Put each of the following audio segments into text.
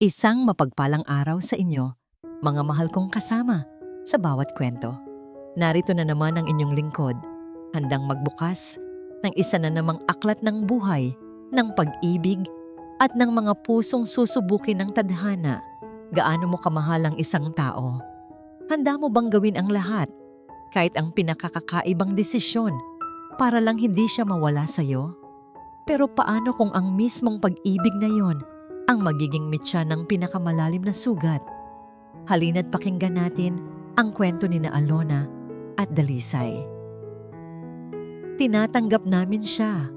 Isang mapagpalang araw sa inyo, mga mahal kong kasama sa bawat kwento. Narito na naman ang inyong lingkod, handang magbukas ng isa na namang aklat ng buhay, ng pag-ibig at ng mga pusong susubukin ng tadhana. Gaano mo kamahal ang isang tao? Handa mo bang gawin ang lahat, kahit ang pinakakakaibang desisyon, para lang hindi siya mawala sa'yo? Pero paano kung ang mismong pag-ibig na yon ang magiging mitya ng pinakamalalim na sugat? Halina't pakinggan natin ang kwento ni Alona at Dalisay. Tinatanggap namin siya.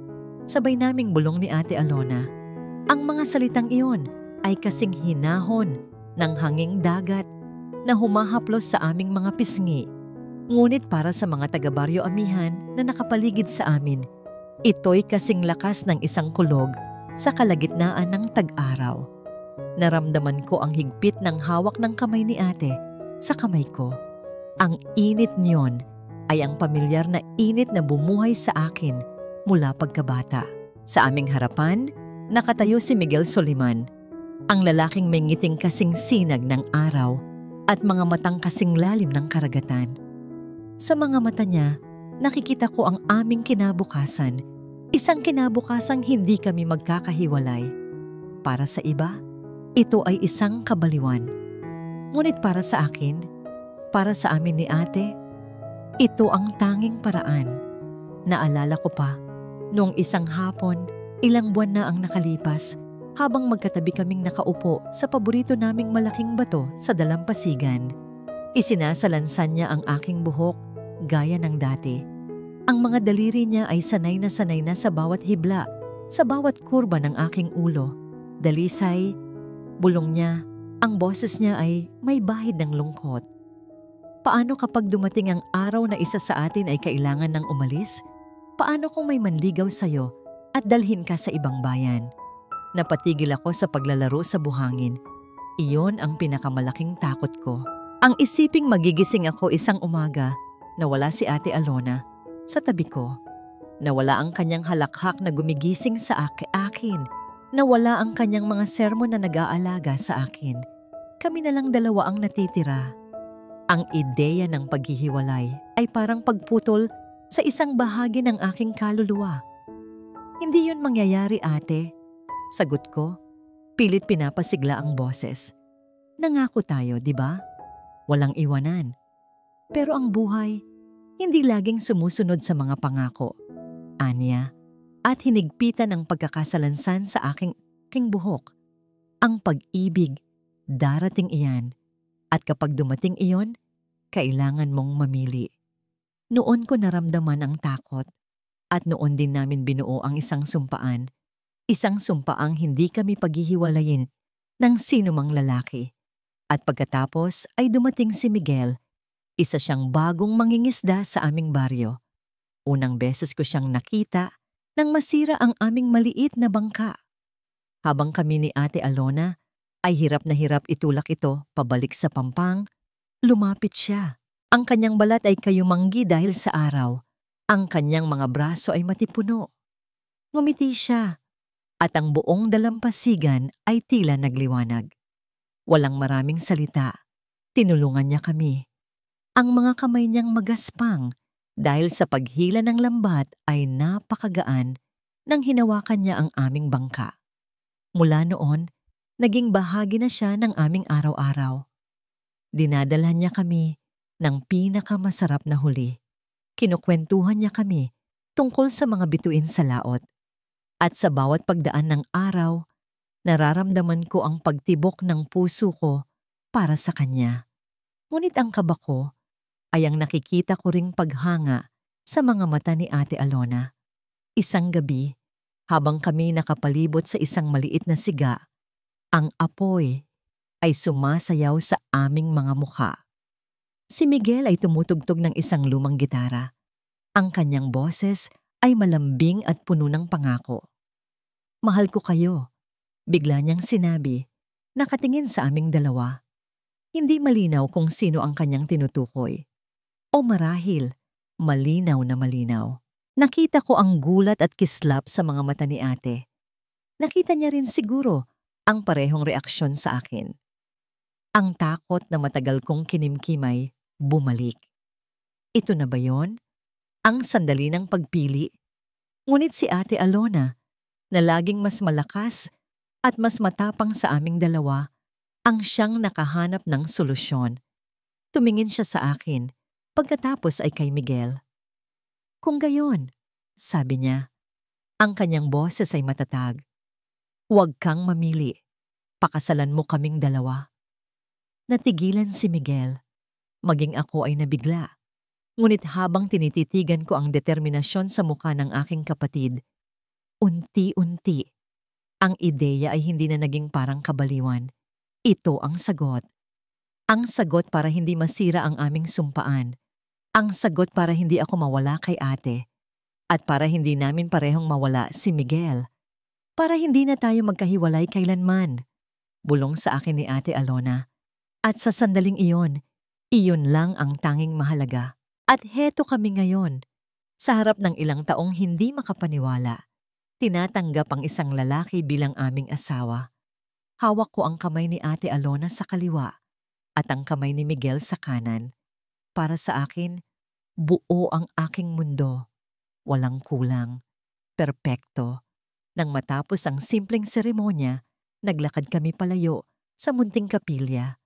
Sabay naming bulong ni Ate Alona. Ang mga salitang iyon ay kasing hinahon ng hanging dagat na humahaplos sa aming mga pisngi. Ngunit para sa mga taga-Baryo Amihan na nakapaligid sa amin, ito'y kasing lakas ng isang kulog sa kalagitnaan ng tag-araw. Naramdaman ko ang higpit ng hawak ng kamay ni ate sa kamay ko. Ang init niyon ay ang pamilyar na init na bumuhay sa akin mula pagkabata. Sa aming harapan, nakatayo si Miguel Soliman, ang lalaking may ngiting kasing sinag ng araw at mga matang kasing lalim ng karagatan. Sa mga mata niya, nakikita ko ang aming kinabukasan, isang kinabukasang hindi kami magkakahiwalay. Para sa iba, ito ay isang kabaliwan. Ngunit para sa akin, para sa amin ni ate, ito ang tanging paraan. Naalala ko pa, noong isang hapon, ilang buwan na ang nakalipas, habang magkatabi kaming nakaupo sa paborito naming malaking bato sa dalampasigan. Isinasalansan niya ang aking buhok gaya ng dati. Ang mga daliri niya ay sanay na sa bawat hibla, sa bawat kurba ng aking ulo. Dalisay, bulong niya, ang boses niya ay may bahid ng lungkot. Paano kapag dumating ang araw na isa sa atin ay kailangan ng umalis? Paano kung may manligaw sa'yo at dalhin ka sa ibang bayan? Napatigil ako sa paglalaro sa buhangin. Iyon ang pinakamalaking takot ko. Ang isiping magigising ako isang umaga na wala si Ate Alona sa tabi ko. Nawala ang kanyang halakhak na gumigising sa akin. Nawala ang kanyang mga sermon na nag-aalaga sa akin. Kami na lang dalawa ang natitira. Ang ideya ng paghihiwalay ay parang pagputol sa isang bahagi ng aking kaluluwa. Hindi yun mangyayari, ate. Sagot ko, pilit pinapasigla ang boses. Nangako tayo, di ba? Walang iwanan. Pero ang buhay, hindi laging sumusunod sa mga pangako. Anya, at hinigpitan ng pagkakasalansan sa aking buhok. Ang pag-ibig, darating iyan. At kapag dumating iyon, kailangan mong mamili. Noon ko naramdaman ang takot. At noon din namin binuo ang isang sumpaan. Isang sumpaang hindi kami paghihiwalayin ng sinumang lalaki. At pagkatapos ay dumating si Miguel. Isa siyang bagong mangingisda sa aming baryo. Unang beses ko siyang nakita nang masira ang aming maliit na bangka. Habang kami ni Ate Alona ay hirap na hirap itulak ito pabalik sa pampang, lumapit siya. Ang kanyang balat ay kayumanggi dahil sa araw. Ang kanyang mga braso ay matipuno. Ngumiti siya at ang buong dalampasigan ay tila nagliwanag. Walang maraming salita. Tinulungan niya kami. Ang mga kamay niyang magaspang dahil sa paghila ng lambat ay napakagaan nang hinawakan niya ang aming bangka. Mula noon, naging bahagi na siya ng aming araw-araw. Dinadalhan niya kami ng pinakamasarap na huli. Kinukwentuhan niya kami tungkol sa mga bituin sa laot. At sa bawat pagdaan ng araw, nararamdaman ko ang pagtibok ng puso ko para sa kanya. Ngunit ang kaba ko ay ang nakikita ko ring paghanga sa mga mata ni Ate Alona. Isang gabi, habang kami nakapalibot sa isang maliit na siga, ang apoy ay sumasayaw sa aming mga mukha. Si Miguel ay tumutugtog ng isang lumang gitara. Ang kanyang boses ay malambing at puno ng pangako. Mahal ko kayo, bigla niyang sinabi, nakatingin sa aming dalawa. Hindi malinaw kung sino ang kanyang tinutukoy. O marahil, malinaw na malinaw. Nakita ko ang gulat at kislap sa mga mata ni ate. Nakita niya rin siguro ang parehong reaksyon sa akin. Ang takot na matagal kong kinimkimay, bumalik. Ito na ba yon? Ang sandali ng pagpili? Ngunit si Ate Alona, na laging mas malakas at mas matapang sa aming dalawa, ang siyang nakahanap ng solusyon. Tumingin siya sa akin, pagkatapos ay kay Miguel. Kung gayon, sabi niya, ang kanyang boses ay matatag. Huwag kang mamili, pakasalan mo kaming dalawa. Natigilan si Miguel, maging ako ay nabigla. Ngunit habang tinititigan ko ang determinasyon sa mukha ng aking kapatid, unti-unti, ang ideya ay hindi na naging parang kabaliwan. Ito ang sagot. Ang sagot para hindi masira ang aming sumpaan. Ang sagot para hindi ako mawala kay ate. At para hindi namin parehong mawala si Miguel. Para hindi na tayo magkahiwalay kailanman. Bulong sa akin ni Ate Alona. At sa sandaling iyon lang ang tanging mahalaga. At heto kami ngayon, sa harap ng ilang taong hindi makapaniwala. Tinatanggap ang isang lalaki bilang aming asawa. Hawak ko ang kamay ni Ate Alona sa kaliwa at ang kamay ni Miguel sa kanan. Para sa akin, buo ang aking mundo. Walang kulang. Perpekto. Nang matapos ang simpleng seremonya, naglakad kami palayo sa munting kapilya.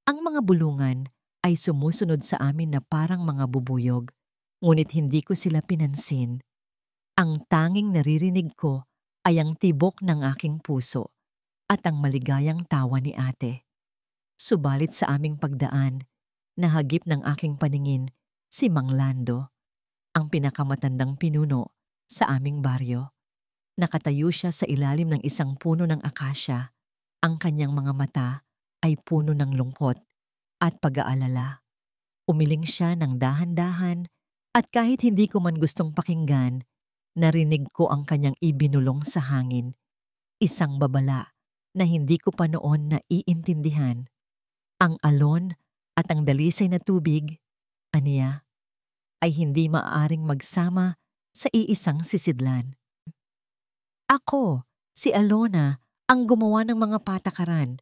Ang mga bulungan ay sumusunod sa amin na parang mga bubuyog, ngunit hindi ko sila pinansin. Ang tanging naririnig ko ay ang tibok ng aking puso at ang maligayang tawa ni ate. Subalit sa aming pagdaan, nahagip ng aking paningin si Mang Lando, ang pinakamatandang pinuno sa aming baryo. Nakatayo siya sa ilalim ng isang puno ng akasya. Ang kanyang mga mata ay puno ng lungkot at pag-aalala. Umiling siya ng dahan-dahan at kahit hindi ko man gustong pakinggan, narinig ko ang kanyang ibinulong sa hangin. Isang babala na hindi ko pa noon naiintindihan. Ang alon at ang dalisay na tubig, aniya, ay hindi maaaring magsama sa iisang sisidlan. Ako, si Alona, ang gumawa ng mga patakaran.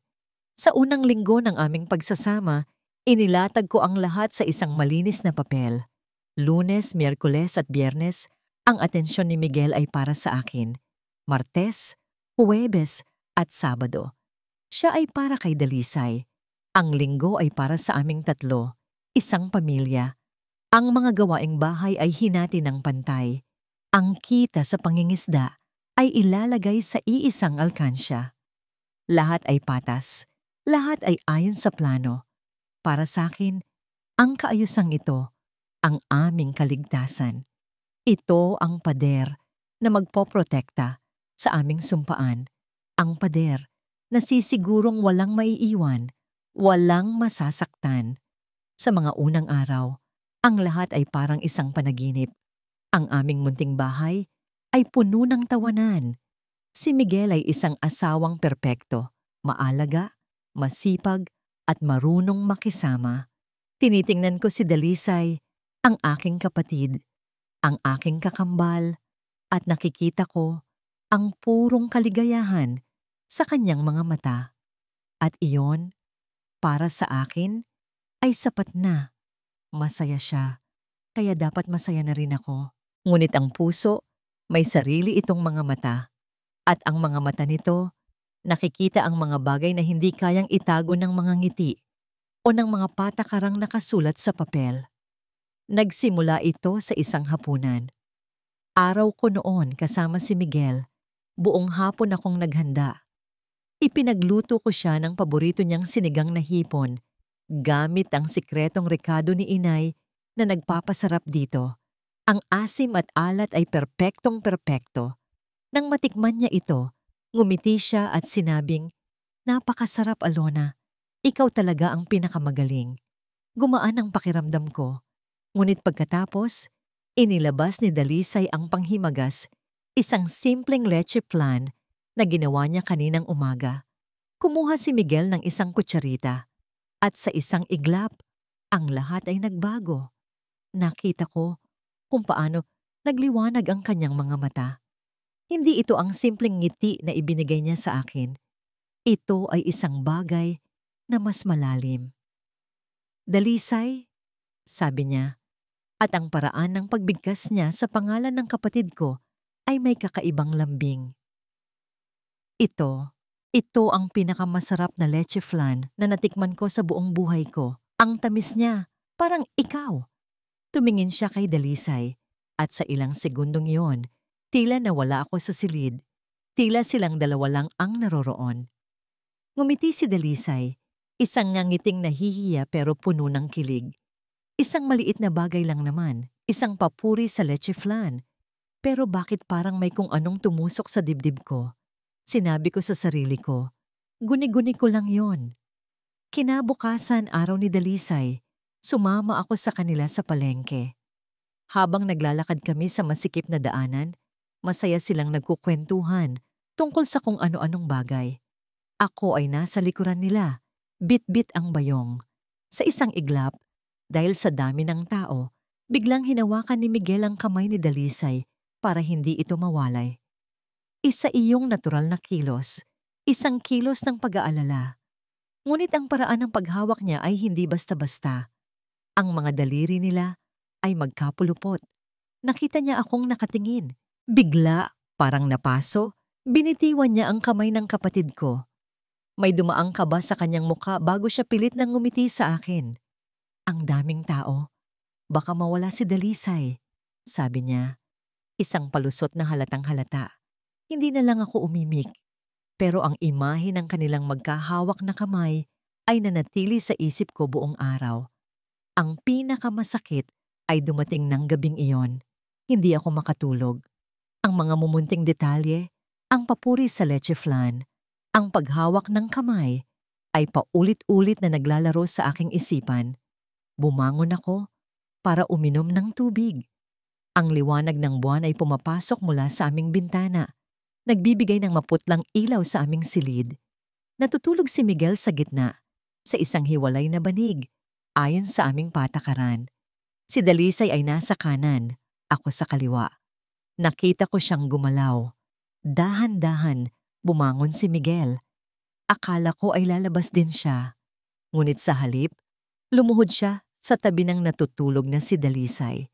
Sa unang linggo ng aming pagsasama, inilatag ko ang lahat sa isang malinis na papel. Lunes, Miyerkules at Biyernes, ang atensyon ni Miguel ay para sa akin. Martes, Huwebes at Sabado, siya ay para kay Dalisay. Ang linggo ay para sa aming tatlo, isang pamilya. Ang mga gawaing bahay ay hinati ng pantay. Ang kita sa pangingisda ay ilalagay sa iisang alkansya. Lahat ay patas. Lahat ay ayon sa plano. Para sa akin, ang kaayusang ito, ang aming kaligtasan. Ito ang pader na magpoprotekta sa aming sumpaan. Ang pader na sisigurong walang maiiwan, walang masasaktan. Sa mga unang araw, ang lahat ay parang isang panaginip. Ang aming munting bahay ay puno ng tawanan. Si Miguel ay isang asawang perpekto, maalaga, masipag at marunong makisama. Tinitingnan ko si Dalisay, ang aking kapatid, ang aking kakambal, at nakikita ko ang purong kaligayahan sa kanyang mga mata. At iyon, para sa akin, ay sapat na. Masaya siya, kaya dapat masaya na rin ako. Ngunit ang puso, may sarili itong mga mata. At ang mga mata nito, nakikita ang mga bagay na hindi kayang itago ng mga ngiti o ng mga patakarang nakasulat sa papel. Nagsimula ito sa isang hapunan. Araw ko noon kasama si Miguel, buong hapon akong naghanda. Ipinagluto ko siya ng paborito niyang sinigang na hipon, gamit ang sikretong rekado ni inay na nagpapasarap dito. Ang asim at alat ay perpektong-perpekto. Nang matikman niya ito, ngumiti siya at sinabing, "Napakasarap, Alona. Ikaw talaga ang pinakamagaling." Gumaan ang pakiramdam ko. Ngunit pagkatapos, inilabas ni Dalisay ang panghimagas, isang simpleng leche flan na ginawa niya kaninang umaga. Kumuha si Miguel ng isang kutsarita at sa isang iglap, ang lahat ay nagbago. Nakita ko kung paano nagliwanag ang kanyang mga mata. Hindi ito ang simpleng ngiti na ibinigay niya sa akin. Ito ay isang bagay na mas malalim. Dalisay, sabi niya, at ang paraan ng pagbigkas niya sa pangalan ng kapatid ko ay may kakaibang lambing. Ito ang pinakamasarap na leche flan na natikman ko sa buong buhay ko. Ang tamis niya, parang ikaw. Tumingin siya kay Dalisay at sa ilang segundong iyon, tila nawala ako sa silid. Tila silang dalawa lang ang naroroon. Ngumiti si Dalisay, isang ngangiting nahihiya pero puno ng kilig. Isang maliit na bagay lang naman, isang papuri sa leche flan. Pero bakit parang may kung anong tumusok sa dibdib ko? Sinabi ko sa sarili ko, guni-guni ko lang yon. Kinabukasan araw ni Dalisay, sumama ako sa kanila sa palengke. Habang naglalakad kami sa masikip na daanan, masaya silang nagkukwentuhan tungkol sa kung ano-anong bagay. Ako ay nasa likuran nila, bit-bit ang bayong. Sa isang iglap, dahil sa dami ng tao, biglang hinawakan ni Miguel ang kamay ni Dalisay para hindi ito mawalay. Isa iyong natural na kilos, isang kilos ng pag-aalala. Ngunit ang paraan ng paghawak niya ay hindi basta-basta. Ang mga daliri nila ay magkapulupot. Nakita niya akong nakatingin. Bigla, parang napaso, binitiwan niya ang kamay ng kapatid ko. May dumaang kaba sa kanyang muka bago siya pilit nang ngumiti sa akin. Ang daming tao. Baka mawala si Dalisay, sabi niya. Isang palusot na halatang halata. Hindi na lang ako umimik. Pero ang imahe ng kanilang magkahawak na kamay ay nanatili sa isip ko buong araw. Ang pinakamasakit ay dumating ng gabing iyon. Hindi ako makatulog. Ang mga mumunting detalye, ang papuri sa leche flan, ang paghawak ng kamay, ay paulit-ulit na naglalaro sa aking isipan. Bumangon ako para uminom ng tubig. Ang liwanag ng buwan ay pumapasok mula sa aming bintana. Nagbibigay ng maputlang ilaw sa aming silid. Natutulog si Miguel sa gitna, sa isang hiwalay na banig, ayon sa aming patakaran. Si Dalisay ay nasa kanan, ako sa kaliwa. Nakita ko siyang gumalaw. Dahan-dahan, bumangon si Miguel. Akala ko ay lalabas din siya. Ngunit sa halip, lumuhod siya sa tabi ng natutulog na si Dalisay.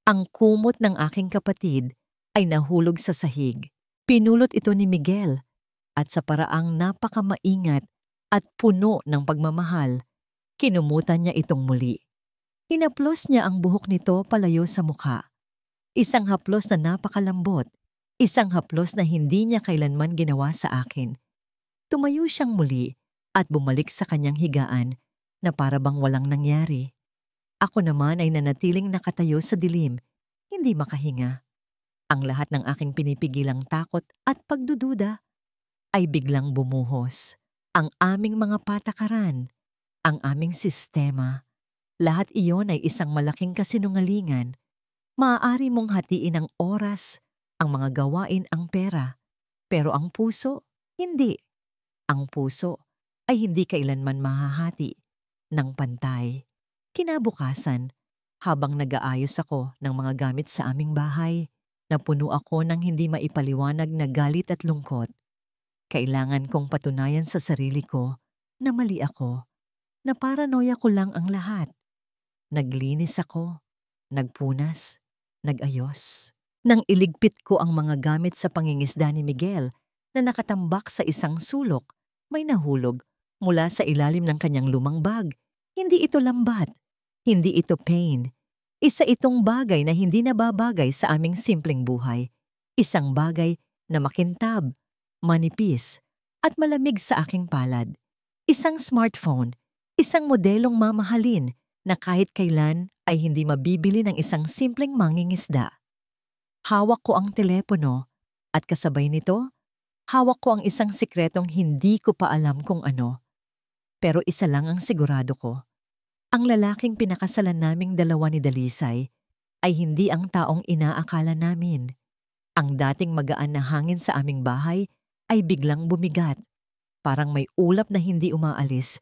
Ang kumot ng aking kapatid ay nahulog sa sahig. Pinulot ito ni Miguel at sa paraang napakamaingat at puno ng pagmamahal, kinumutan niya itong muli. Hinaplos niya ang buhok nito palayo sa mukha. Isang haplos na napakalambot, isang haplos na hindi niya kailanman ginawa sa akin. Tumayo siyang muli at bumalik sa kanyang higaan na para bang walang nangyari. Ako naman ay nanatiling nakatayo sa dilim, hindi makahinga. Ang lahat ng aking pinipigilang takot at pagdududa ay biglang bumuhos. Ang aming mga patakaran, ang aming sistema, lahat iyon ay isang malaking kasinungalingan. Maaari mong hatiin ang oras, ang mga gawain, ang pera. Pero ang puso, hindi. Ang puso ay hindi kailanman mahahati ng pantay. Kinabukasan, habang nag-aayos ako ng mga gamit sa aming bahay, napuno ako ng hindi maipaliwanag na galit at lungkot. Kailangan kong patunayan sa sarili ko na mali ako, na paranoia ko lang ang lahat. Naglinis ako, nagpunas, nagayos. Nang iligpit ko ang mga gamit sa pangingisda ni Miguel na nakatambak sa isang sulok, may nahulog mula sa ilalim ng kanyang lumang bag. Hindi ito lambat, hindi ito pain. Isa itong bagay na hindi nababagay sa aming simpleng buhay. Isang bagay na makintab, manipis, at malamig sa aking palad. Isang smartphone, isang modelong mamahalin na kahit kailan ay hindi mabibili ng isang simpleng mangingisda. Hawak ko ang telepono at kasabay nito, hawak ko ang isang sikretong hindi ko pa alam kung ano. Pero isa lang ang sigurado ko. Ang lalaking pinakasalan naming dalawa ni Dalisay ay hindi ang taong inaakala namin. Ang dating magaan na hangin sa aming bahay ay biglang bumigat. Parang may ulap na hindi umaalis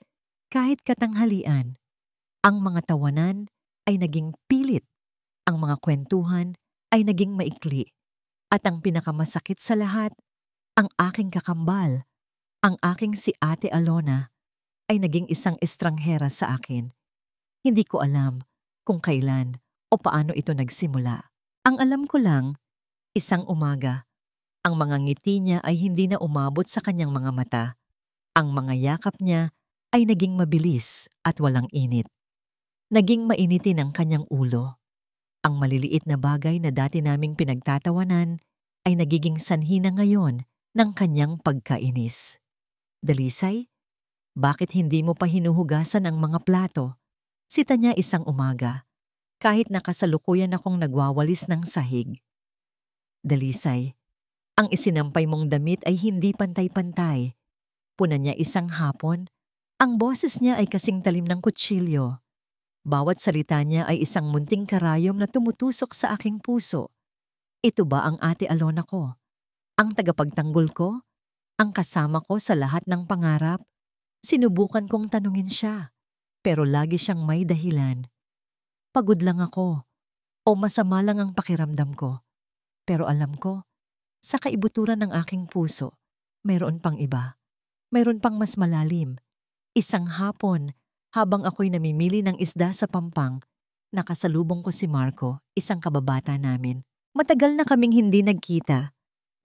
kahit katanghalian. Ang mga tawanan ay naging pilit. Ang mga kwentuhan ay naging maikli. At ang pinakamasakit sa lahat, ang aking kakambal, Ang aking si Ate Alona ay naging isang estranghera sa akin. Hindi ko alam kung kailan o paano ito nagsimula. Ang alam ko lang, isang umaga, ang mga ngiti niya ay hindi na umabot sa kanyang mga mata. Ang mga yakap niya ay naging mabilis at walang init. Naging mainitin ang kanyang ulo. Ang maliliit na bagay na dati naming pinagtatawanan ay nagiging sanhi na ngayon ng kanyang pagkainis. Dalisay, bakit hindi mo pa hinuhugasan ang mga plato? Sita niya isang umaga, kahit nakasalukuyan akong nagwawalis ng sahig. Dalisay, ang isinampay mong damit ay hindi pantay-pantay. Puna niya isang hapon, ang boses niya ay kasing talim ng kutsilyo. Bawat salita niya ay isang munting karayom na tumutusok sa aking puso. Ito ba ang Ate Alona ko? Ang tagapagtanggol ko? Ang kasama ko sa lahat ng pangarap? Sinubukan kong tanungin siya, pero lagi siyang may dahilan. Pagod lang ako, o masama lang ang pakiramdam ko. Pero alam ko, sa kaibuturan ng aking puso, mayroon pang iba. Mayroon pang mas malalim. Isang hapon, habang ako'y namimili ng isda sa Pampang, nakasalubong ko si Marco, isang kababata namin. Matagal na kaming hindi nagkita.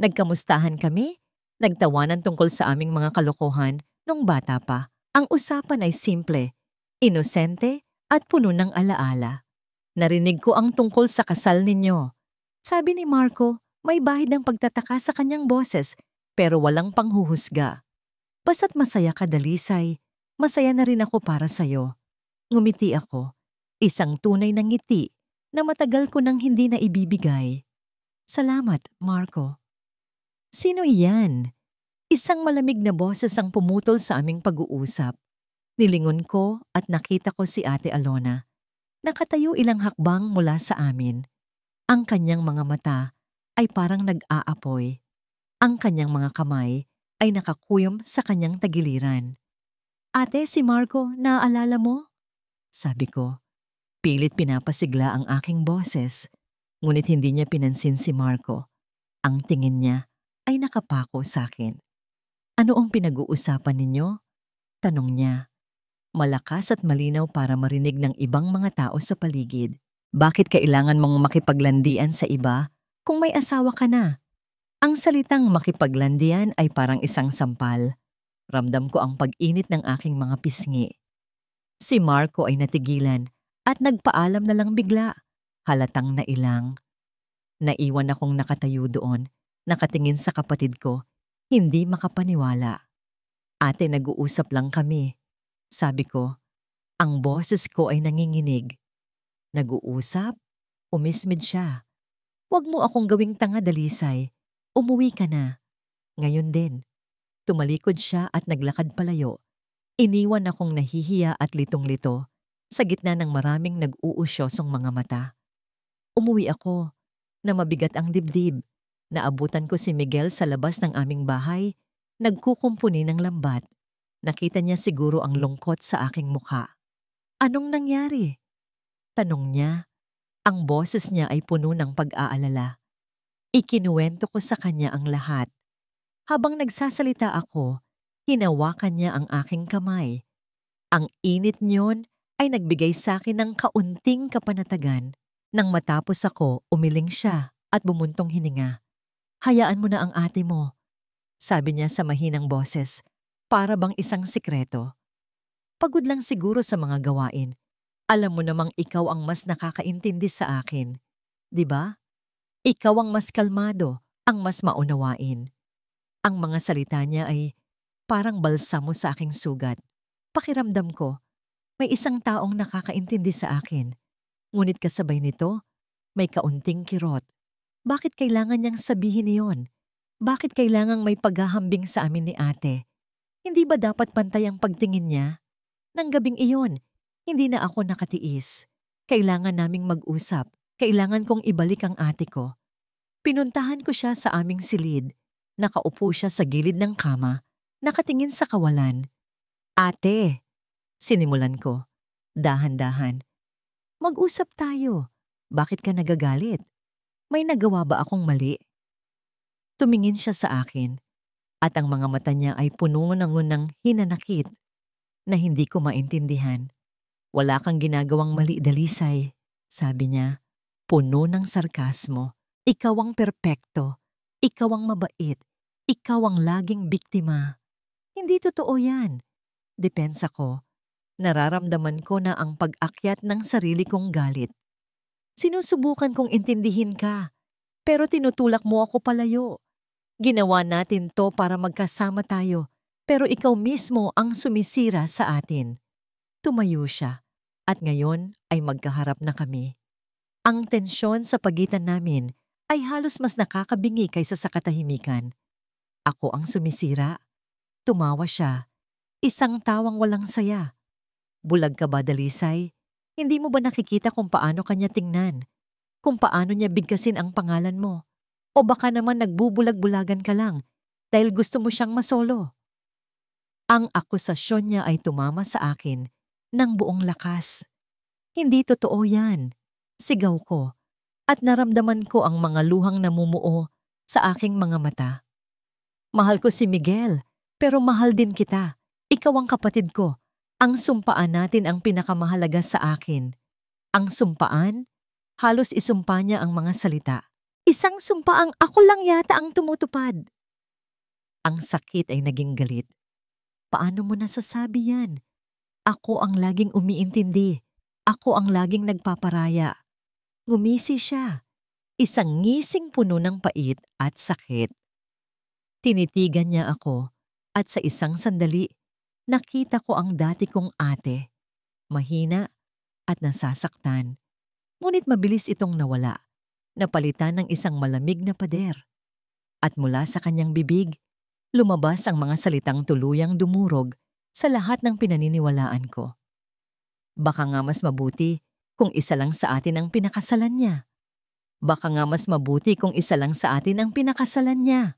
Nagkamustahan kami, nagtawanan tungkol sa aming mga kalokohan nung bata pa. Ang usapan ay simple, inosente at puno ng alaala. Narinig ko ang tungkol sa kasal ninyo. Sabi ni Marco, may bahid ng pagtataka sa kanyang boses pero walang panghuhusga. Basta't masaya ka, Dalisay, masaya na rin ako para sa'yo. Ngumiti ako, isang tunay na ngiti na matagal ko nang hindi na ibibigay. Salamat, Marco. Sino iyan? Isang malamig na boses ang pumutol sa aming pag-uusap. Nilingon ko at nakita ko si Ate Alona. Nakatayo ilang hakbang mula sa amin. Ang kanyang mga mata ay parang nag-aapoy. Ang kanyang mga kamay ay nakakuyom sa kanyang tagiliran. Ate, si Marco, naaalala mo? Sabi ko. Pilit pinapasigla ang aking boses. Ngunit hindi niya pinansin si Marco. Ang tingin niya ay nakapako sa akin. Ano ang pinag-uusapan ninyo? Tanong niya. Malakas at malinaw para marinig ng ibang mga tao sa paligid. Bakit kailangan mong makipaglandian sa iba kung may asawa ka na? Ang salitang makipaglandian ay parang isang sampal. Ramdam ko ang pag-init ng aking mga pisngi. Si Marco ay natigilan at nagpaalam na lang bigla. Halatang nailang. Naiwan akong nakatayo doon, nakatingin sa kapatid ko, hindi makapaniwala. Ate, nag-uusap lang kami. Sabi ko, ang boses ko ay nanginginig. Nag-uusap? Umismid siya. Huwag mo akong gawing tanga, Dalisay. Umuwi ka na. Ngayon din. Tumalikod siya at naglakad palayo. Iniwan akong nahihiya at litong-lito sa gitna ng maraming nag-uusyosong mga mata. Umuwi ako na mabigat ang dibdib. Naabutan ko si Miguel sa labas ng aming bahay, nagkukumpuni ng lambat. Nakita niya siguro ang lungkot sa aking mukha. Anong nangyari? Tanong niya. Ang boses niya ay puno ng pag-aalala. Ikinuwento ko sa kanya ang lahat. Habang nagsasalita ako, hinawakan niya ang aking kamay. Ang init niyon ay nagbigay sa akin ng kaunting kapanatagan. Nang matapos ako, umiling siya at bumuntong hininga. Hayaan mo na ang ate mo, sabi niya sa mahinang boses, para bang isang sikreto. Pagod lang siguro sa mga gawain. Alam mo namang ikaw ang mas nakakaintindi sa akin. Di ba? Ikaw ang mas kalmado, ang mas maunawain. Ang mga salita niya ay parang balsamo sa aking sugat. Pakiramdam ko, may isang taong nakakaintindi sa akin. Ngunit kasabay nito, may kaunting kirot. Bakit kailangan niyang sabihin iyon? Bakit kailangang may paghahambing sa amin ni ate? Hindi ba dapat pantay ang pagtingin niya? Nang gabing iyon, hindi na ako nakatiis. Kailangan naming mag-usap. Kailangan kong ibalik ang ate ko. Pinuntahan ko siya sa aming silid. Nakaupo siya sa gilid ng kama, nakatingin sa kawalan. Ate, sinimulan ko. Dahan-dahan. Mag-usap tayo. Bakit ka nagagalit? May nagawa ba akong mali? Tumingin siya sa akin. at ang mga mata niya ay puno ng hinanakit na hindi ko maintindihan. "Wala kang ginagawang mali, Dalisay," sabi niya, puno ng sarkasmo. "Ikaw ang perpekto. Ikaw ang mabait. Ikaw ang laging biktima." Hindi totoo yan. Depensa ko. Nararamdaman ko na ang pag-akyat ng sarili kong galit. Sinusubukan kong intindihin ka, pero tinutulak mo ako palayo. Ginawa natin to para magkasama tayo, pero ikaw mismo ang sumisira sa atin. Tumayo siya, at ngayon ay magkaharap na kami. Ang tensyon sa pagitan namin ay halos mas nakakabingi kaysa sa katahimikan. Ako ang sumisira. Tumawa siya. Isang tawang walang saya. "Bulag ka ba, Dalisay? Hindi mo ba nakikita kung paano kanya tingnan? Kung paano niya bigkasin ang pangalan mo? O baka naman nagbubulag-bulagan ka lang dahil gusto mo siyang masolo?" Ang akusasyon niya ay tumama sa akin ng buong lakas. "Hindi totoo yan," sigaw ko, at naramdaman ko ang mga luhang namumuo sa aking mga mata. "Mahal ko si Miguel, pero mahal din kita. Ikaw ang kapatid ko. Ang sumpaan natin ang pinakamahalaga sa akin." Ang sumpaan? Halos isumpa niya ang mga salita. Isang sumpaang ako lang yata ang tumutupad. Ang sakit ay naging galit. "Paano mo nasasabi yan? Ako ang laging umiintindi. Ako ang laging nagpaparaya." Ngumisi siya. Isang ngising puno ng pait at sakit. Tinitigan niya ako at sa isang sandali, nakita ko ang dati kong ate. Mahina at nasasaktan. Ngunit mabilis itong nawala. Napalitan ng isang malamig na pader. At mula sa kanyang bibig, lumabas ang mga salitang tuluyang dumurog sa lahat ng pinaniniwalaan ko. "Baka nga mas mabuti kung isa lang sa atin ang pinakasalan niya. Baka nga mas mabuti kung isa lang sa atin ang pinakasalan niya."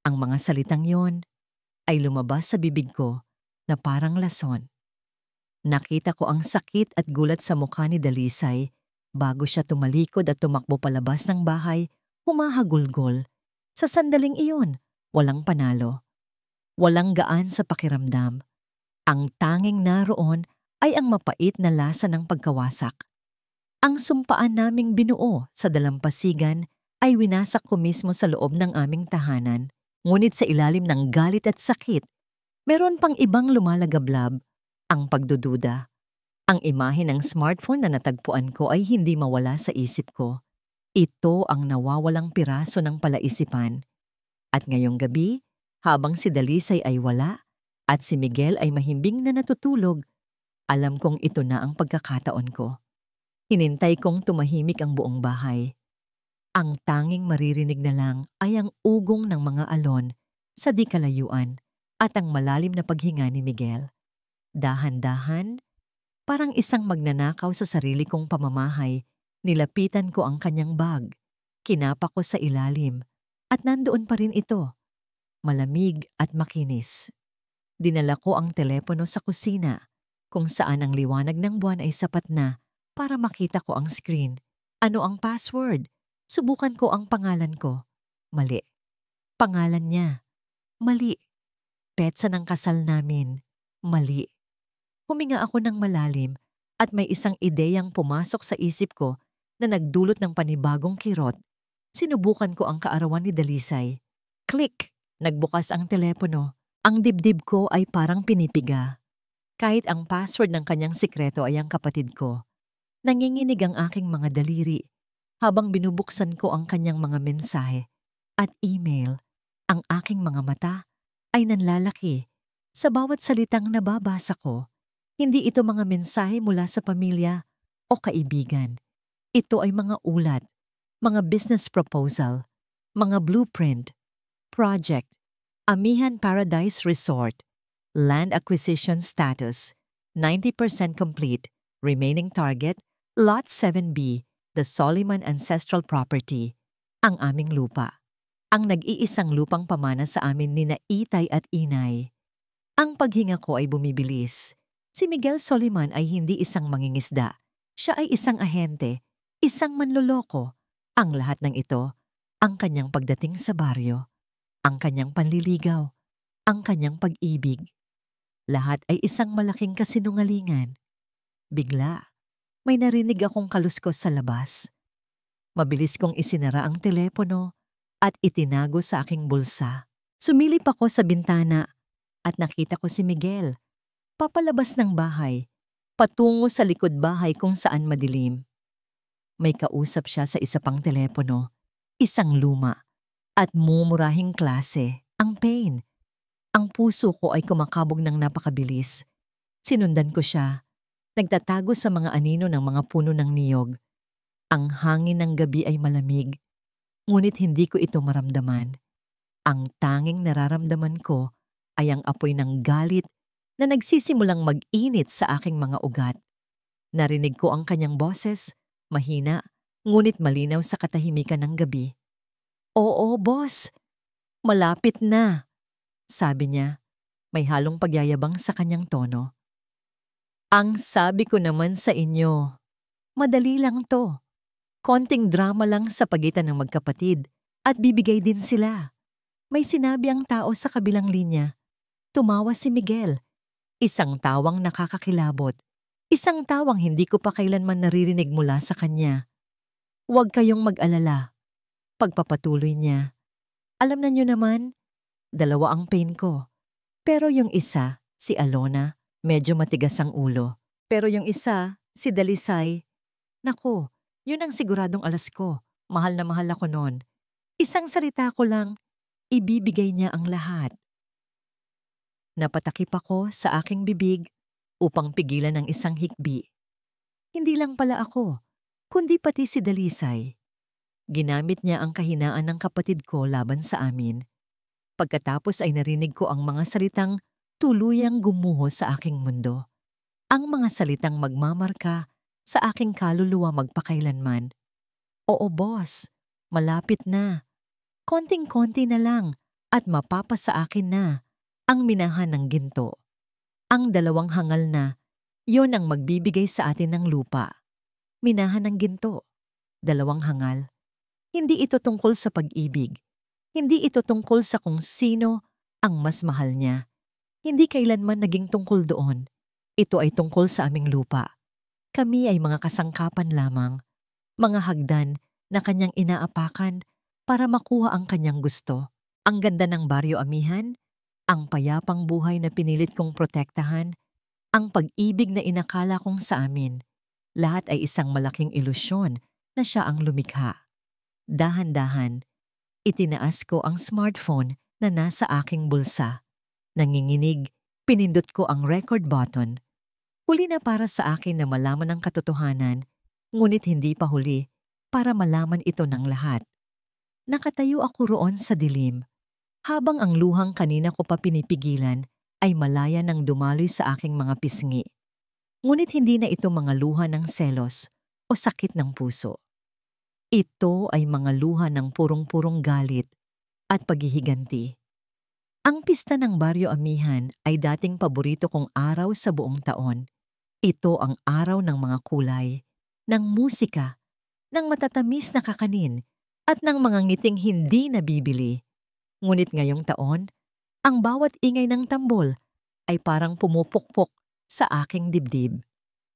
Ang mga salitang yon ay lumabas sa bibig ko na parang lason. Nakita ko ang sakit at gulat sa mukha ni Dalisay bago siya tumalikod at tumakbo palabas ng bahay, humahagulgol. Sa sandaling iyon, walang panalo. Walang gaan sa pakiramdam. Ang tanging naroon ay ang mapait na lasa ng pagkawasak. Ang sumpaan naming binuo sa dalampasigan ay winasak ko mismo sa loob ng aming tahanan. Ngunit sa ilalim ng galit at sakit, meron pang ibang lumalagablab, ang pagdududa. Ang imahe ng smartphone na natagpuan ko ay hindi mawala sa isip ko. Ito ang nawawalang piraso ng palaisipan. At ngayong gabi, habang si Dalisay ay wala at si Miguel ay mahimbing na natutulog, alam kong ito na ang pagkakataon ko. Hinintay kong tumahimik ang buong bahay. Ang tanging maririnig na lang ay ang ugong ng mga alon sa di kalayuan at ang malalim na paghinga ni Miguel. Dahan-dahan, parang isang magnanakaw sa sarili kong pamamahay, nilapitan ko ang kanyang bag, kinapa ko sa ilalim, at nandoon pa rin ito, malamig at makinis. Dinala ko ang telepono sa kusina, kung saan ang liwanag ng buwan ay sapat na para makita ko ang screen. Ano ang password? Subukan ko ang pangalan ko. Mali. Pangalan niya. Mali. Petsa ng kasal namin. Mali. Huminga ako ng malalim at may isang ideyang pumasok sa isip ko na nagdulot ng panibagong kirot. Sinubukan ko ang kaarawan ni Dalisay. Click! Nagbukas ang telepono. Ang dibdib ko ay parang pinipiga. Kahit ang password ng kanyang sikreto ay ang kapatid ko. Nanginginig ang aking mga daliri habang binubuksan ko ang kanyang mga mensahe at email. Ang aking mga mata ay nanlalaki sa bawat salitang nababasa ko. Hindi ito mga mensahe mula sa pamilya o kaibigan. Ito ay mga ulat, mga business proposal, mga blueprint, project, Amihan Paradise Resort, land acquisition status, 90% complete, remaining target, Lot 7B, the Soliman Ancestral Property, ang aming lupa. Ang nag-iisang lupang pamana sa amin ni na Itay at Inay. Ang paghinga ko ay bumibilis. Si Miguel Soliman ay hindi isang mangingisda. Siya ay isang ahente, isang manloloko. Ang lahat ng ito, ang kanyang pagdating sa baryo. ang kanyang panliligaw, ang kanyang pag-ibig. Lahat ay isang malaking kasinungalingan. Bigla, may narinig akong kaluskos sa labas. Mabilis kong isinara ang telepono at itinago sa aking bulsa. Sumilip ako sa bintana at nakita ko si Miguel, papalabas ng bahay, patungo sa likod bahay kung saan madilim. May kausap siya sa isa pang telepono, isang luma, at mumurahing klase, ang pain. Ang puso ko ay kumakabog ng napakabilis. Sinundan ko siya, nagtatago sa mga anino ng mga puno ng niyog. Ang hangin ng gabi ay malamig, ngunit hindi ko ito maramdaman. Ang tanging nararamdaman ko ay ang apoy ng galit na nagsisimulang mag-init sa aking mga ugat. Narinig ko ang kanyang boses, mahina, ngunit malinaw sa katahimikan ng gabi. "Oo, boss. Malapit na," sabi niya, may halong pagyayabang sa kanyang tono. "Ang sabi ko naman sa inyo, madali lang to. Konting drama lang sa pagitan ng magkapatid at bibigay din sila." May sinabi ang tao sa kabilang linya. Tumawa si Miguel. Isang tawang nakakakilabot. Isang tawang hindi ko pa kailanman naririnig mula sa kanya. "Huwag kayong mag-alala." Pagpapatuloy niya. "Alam na niyo naman, dalawa ang pain ko. Pero yung isa, si Alona, medyo matigas ang ulo. Pero yung isa, si Dalisay, naku, yun ang siguradong alas ko. Mahal na mahal ako noon. Isang salita ko lang, ibibigay niya ang lahat." Napatakip ako sa aking bibig upang pigilan ang isang hikbi. Hindi lang pala ako, kundi pati si Dalisay. Ginamit niya ang kahinaan ng kapatid ko laban sa amin. Pagkatapos ay narinig ko ang mga salitang tuluyang gumuho sa aking mundo. Ang mga salitang magmamarka sa aking kaluluwa magpakailanman. "Oo, boss. Malapit na. Konting-konti na lang at mapapasa akin na ang minahan ng ginto. Ang dalawang hangal na, yon ang magbibigay sa atin ng lupa." Minahan ng ginto. Dalawang hangal. Hindi ito tungkol sa pag-ibig. Hindi ito tungkol sa kung sino ang mas mahal niya. Hindi kailanman naging tungkol doon. Ito ay tungkol sa aming lupa. Kami ay mga kasangkapan lamang, mga hagdan na kanyang inaapakan para makuha ang kanyang gusto. Ang ganda ng baryo amihan, ang payapang buhay na pinilit kong protektahan, ang pag-ibig na inakala kong sa amin. Lahat ay isang malaking ilusyon na siya ang lumikha. Dahan-dahan, itinaas ko ang smartphone na nasa aking bulsa. Nanginginig, pinindot ko ang record button. Huli na para sa akin na malaman ang katotohanan, ngunit hindi pa huli para malaman ito ng lahat. Nakatayo ako roon sa dilim, habang ang luhang kanina ko pa pinipigilan ay malaya nang dumaloy sa aking mga pisngi. Ngunit hindi na ito mga luha ng selos o sakit ng puso. Ito ay mga luha ng purong-purong galit at paghihiganti. Ang pista ng Baryo Amihan ay dating paborito kong araw sa buong taon. Ito ang araw ng mga kulay, ng musika, ng matatamis na kakanin, at ng mga ngiting hindi nabibili. Ngunit ngayong taon, ang bawat ingay ng tambol ay parang pumupukpok sa aking dibdib.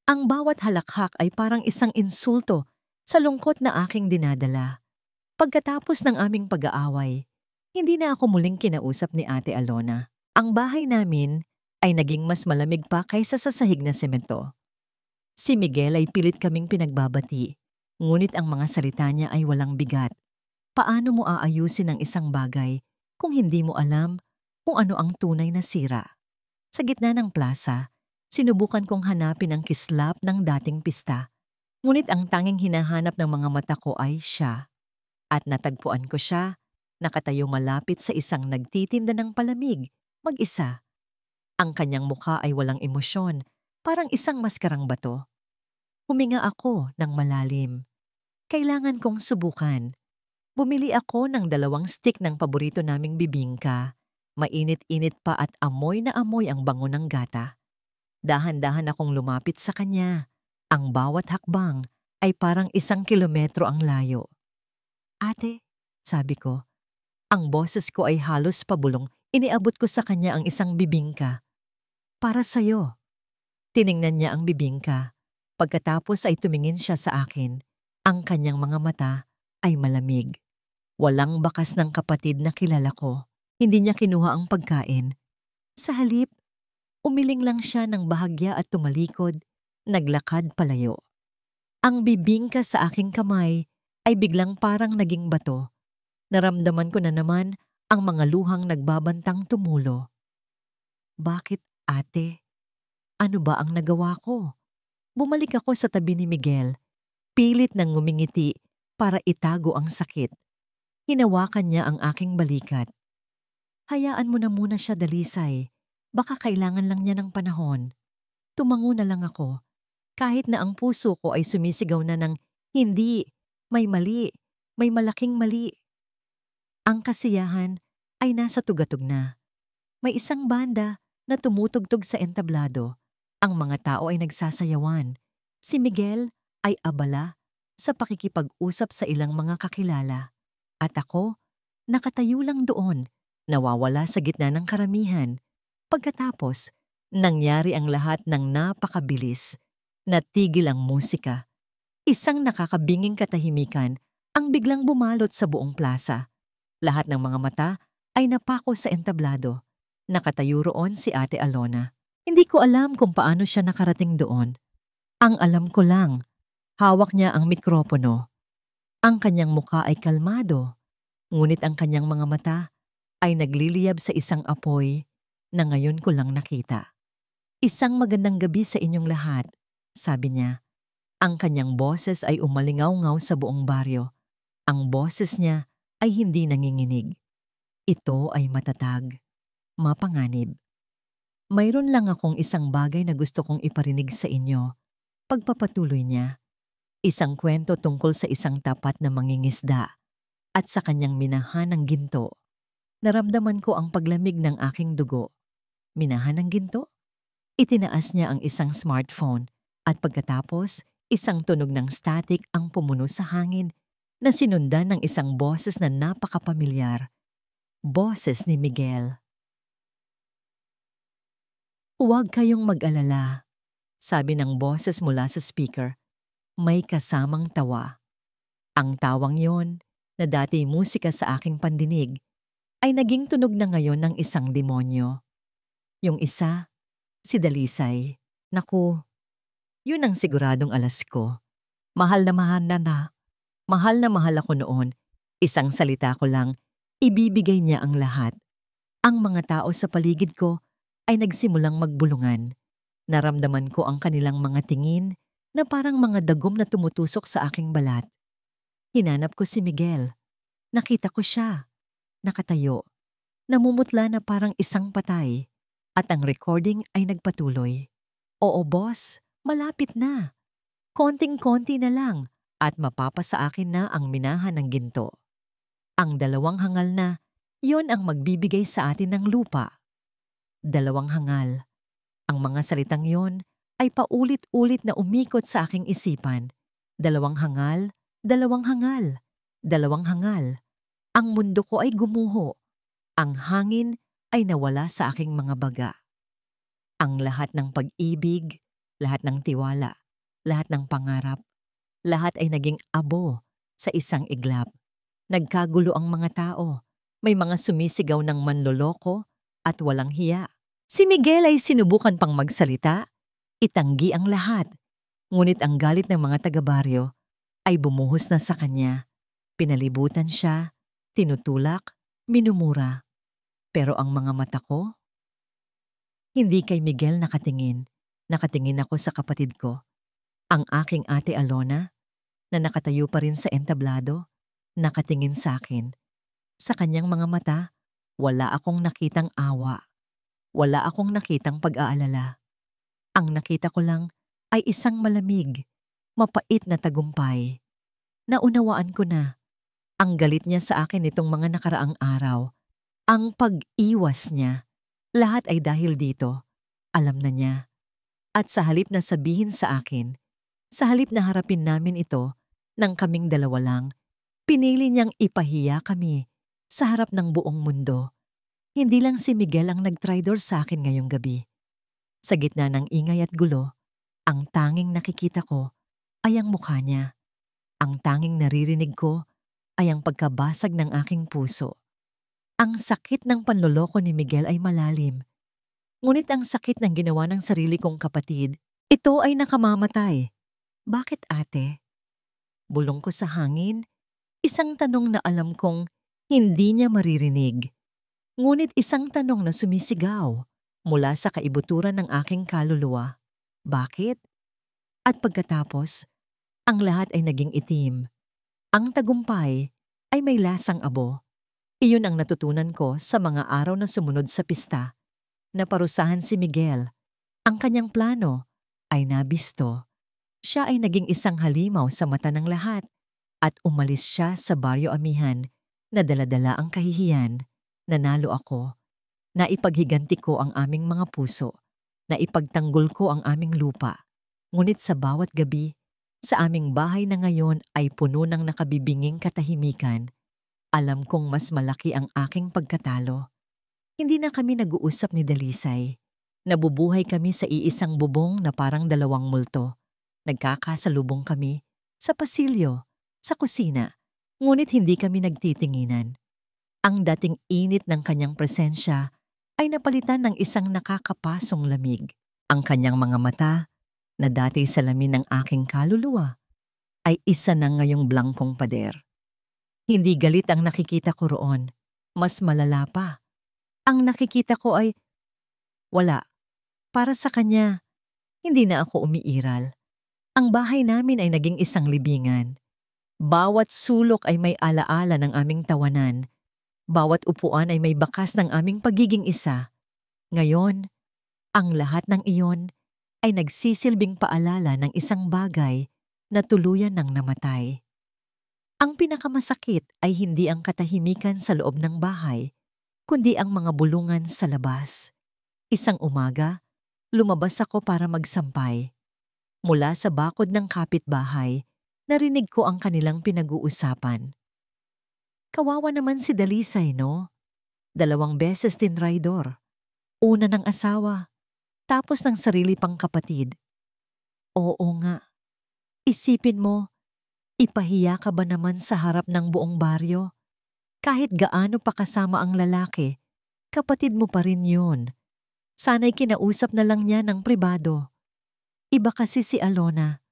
Ang bawat halakhak ay parang isang insulto sa lungkot na aking dinadala. Pagkatapos ng aming pag-aaway, hindi na ako muling kinausap ni Ate Alona. Ang bahay namin ay naging mas malamig pa kaysa sa sahig na semento. Si Miguel ay pilit kaming pinagbabati, ngunit ang mga salita niya ay walang bigat. Paano mo aayusin ang isang bagay kung hindi mo alam kung ano ang tunay na sira? Sa gitna ng plaza, sinubukan kong hanapin ang kislap ng dating pista. Ngunit ang tanging hinahanap ng mga mata ko ay siya. At natagpuan ko siya, nakatayo malapit sa isang nagtitinda ng palamig, mag-isa. Ang kanyang mukha ay walang emosyon, parang isang maskarang bato. Huminga ako ng malalim. Kailangan kong subukan. Bumili ako ng 2 stick ng paborito naming bibingka. Mainit-init pa at amoy na amoy ang bango ng gata. Dahan-dahan akong lumapit sa kanya. Ang bawat hakbang ay parang 1 kilometro ang layo. "Ate," sabi ko, Ang boses ko ay halos pabulong. Iniabot ko sa kanya ang isang bibingka. Para sa'yo. Tiningnan niya ang bibingka. Pagkatapos ay tumingin siya sa akin. Ang kanyang mga mata ay malamig. Walang bakas ng kapatid na kilala ko. Hindi niya kinuha ang pagkain. Sa halip, umiling lang siya ng bahagya at tumalikod, naglakad palayo. Ang bibingka sa aking kamay ay biglang parang naging bato. Naramdaman ko na naman ang mga luhang nagbabantang tumulo. Bakit, ate? Ano ba ang nagawa ko? Bumalik ako sa tabi ni Miguel, pilit nang ngumingiti para itago ang sakit. Hinawakan niya ang aking balikat. Hayaan mo na muna siya, Dalisay. Baka kailangan lang niya ng panahon. Tumango na lang ako, kahit na ang puso ko ay sumisigaw na ng, hindi, may mali, may malaking mali. Ang kasiyahan ay nasa tugatog na. May isang banda na tumutugtog sa entablado. Ang mga tao ay nagsasayawan. Si Miguel ay abala sa pakikipag-usap sa ilang mga kakilala. At ako, nakatayo lang doon, nawawala sa gitna ng karamihan. Pagkatapos, nangyari ang lahat ng napakabilis. Natigil ang musika. Isang nakakabinging katahimikan ang biglang bumalot sa buong plaza. Lahat ng mga mata ay napako sa entablado. Nakatayo roon si Ate Alona. Hindi ko alam kung paano siya nakarating doon. Ang alam ko lang, hawak niya ang mikropono. Ang kanyang muka ay kalmado, ngunit ang kanyang mga mata ay nagliliyab sa isang apoy na ngayon ko lang nakita. Isang magandang gabi sa inyong lahat, sabi niya. Ang kanyang boses ay umalingaw-ngaw sa buong baryo. Ang boses niya ay hindi nanginginig. Ito ay matatag, mapanganib. Mayroon lang akong isang bagay na gusto kong iparinig sa inyo. Pagpapatuloy niya. Isang kwento tungkol sa isang tapat na mangingisda at sa kanyang minahan ng ginto. Naramdaman ko ang paglamig ng aking dugo. Minahan ng ginto? Itinaas niya ang isang smartphone at pagkatapos, isang tunog ng static ang pumuno sa hangin na sinundan ng isang boses na napakapamilyar. Boses ni Miguel. Huwag kayong mag-alala, sabi ng boses mula sa speaker. May kasamang tawa. Ang tawang yon, na dati musika sa aking pandinig, ay naging tunog na ngayon ng isang demonyo. Yung isa, si Dalisay. Naku, yun ang siguradong alas ko. Mahal na mahal mahal na mahal ako noon. Isang salita ko lang, ibibigay niya ang lahat. Ang mga tao sa paligid ko ay nagsimulang magbulungan. Naramdaman ko ang kanilang mga tingin na parang mga dagom na tumutusok sa aking balat. Hinanap ko si Miguel. Nakita ko siya. Nakatayo. Namumutla na parang isang patay. At ang recording ay nagpatuloy. Oo, boss. Malapit na. Konting-konti na lang at mapapasa akin na ang minahan ng ginto. Ang dalawang hangal na, yon ang magbibigay sa atin ng lupa. Dalawang hangal. Ang mga salitang yon ay paulit-ulit na umikot sa aking isipan. Dalawang hangal, dalawang hangal, dalawang hangal. Ang mundo ko ay gumuho. Ang hangin ay nawala sa aking mga baga. Ang lahat ng pag-ibig, lahat ng tiwala, lahat ng pangarap, lahat ay naging abo sa isang iglap. Nagkagulo ang mga tao. May mga sumisigaw ng manloloko at walang hiya. Si Miguel ay sinubukan pang magsalita. Itanggi ang lahat. Ngunit ang galit ng mga taga-baryo ay bumuhos na sa kanya. Pinalibutan siya, tinutulak, minumura. Pero ang mga mata ko, hindi kay Miguel nakatingin. Nakatingin ako sa kapatid ko. Ang aking Ate Alona, na nakatayo pa rin sa entablado, nakatingin sa akin. Sa kanyang mga mata, wala akong nakitang awa. Wala akong nakitang pag-aalala. Ang nakita ko lang ay isang malamig, mapait na tagumpay. Naunawaan ko na. Ang galit niya sa akin itong mga nakaraang araw. Ang pag-iwas niya. Lahat ay dahil dito. Alam na niya. At sa halip na sabihin sa akin, sa halip na harapin namin ito, nang kaming dalawa lang, pinili niyang ipahiya kami Sa harap ng buong mundo, hindi lang si Miguel ang nagtraidor sa akin ngayong gabi. Sa gitna ng ingay at gulo, ang tanging nakikita ko ay ang mukha niya. Ang tanging naririnig ko ay ang pagkabasag ng aking puso. Ang sakit ng panloloko ni Miguel ay malalim. Ngunit ang sakit ng ginawa ng sarili kong kapatid, ito ay nakamamatay. Bakit, ate? Bulong ko sa hangin, isang tanong na alam kong hindi niya maririnig. Ngunit isang tanong na sumisigaw mula sa kaibuturan ng aking kaluluwa. Bakit? At pagkatapos, ang lahat ay naging itim. Ang tagumpay ay may lasang abo. Iyon ang natutunan ko sa mga araw na sumunod sa pista. Naparusahan si Miguel. Ang kanyang plano ay nabisto. Siya ay naging isang halimaw sa mata ng lahat at umalis siya sa Baryo Amihan na dala-dala ang kahihiyan. Nanalo ako. Naipaghiganti ko ang aming mga puso. Naipagtanggol ko ang aming lupa. Ngunit sa bawat gabi, sa aming bahay na ngayon ay puno ng nakabibinging katahimikan. Alam kong mas malaki ang aking pagkatalo. Hindi na kami nag-uusap ni Dalisay. Nabubuhay kami sa iisang bubong na parang dalawang multo. Nagkakasalubong kami sa pasilyo, sa kusina, ngunit hindi kami nagtitinginan. Ang dating init ng kanyang presensya ay napalitan ng isang nakakapasong lamig. Ang kanyang mga mata, na dati salamin ng aking kaluluwa, ay isa na ngayong blangkong pader. Hindi galit ang nakikita ko roon. Mas malala pa. Ang nakikita ko ay wala. Para sa kanya, hindi na ako umiiral. Ang bahay namin ay naging isang libingan. Bawat sulok ay may alaala ng aming tawanan. Bawat upuan ay may bakas ng aming pagiging isa. Ngayon, ang lahat ng iyon ay nagsisilbing paalala ng isang bagay na tuluyan ng namatay. Ang pinakamasakit ay hindi ang katahimikan sa loob ng bahay, kundi ang mga bulungan sa labas. Isang umaga, lumabas ako para magsampay. Mula sa bakod ng kapitbahay, narinig ko ang kanilang pinag-uusapan. Kawawa naman si Dalisay, no? 2 beses tinraidor. Una ng asawa, tapos ng sarili pang kapatid. Oo nga. Isipin mo, ipahiya ka ba naman sa harap ng buong baryo? Kahit gaano pa kasama ang lalaki, kapatid mo pa rin yun. Sana'y kinausap na lang niya ng pribado. Iba kasi si Alona.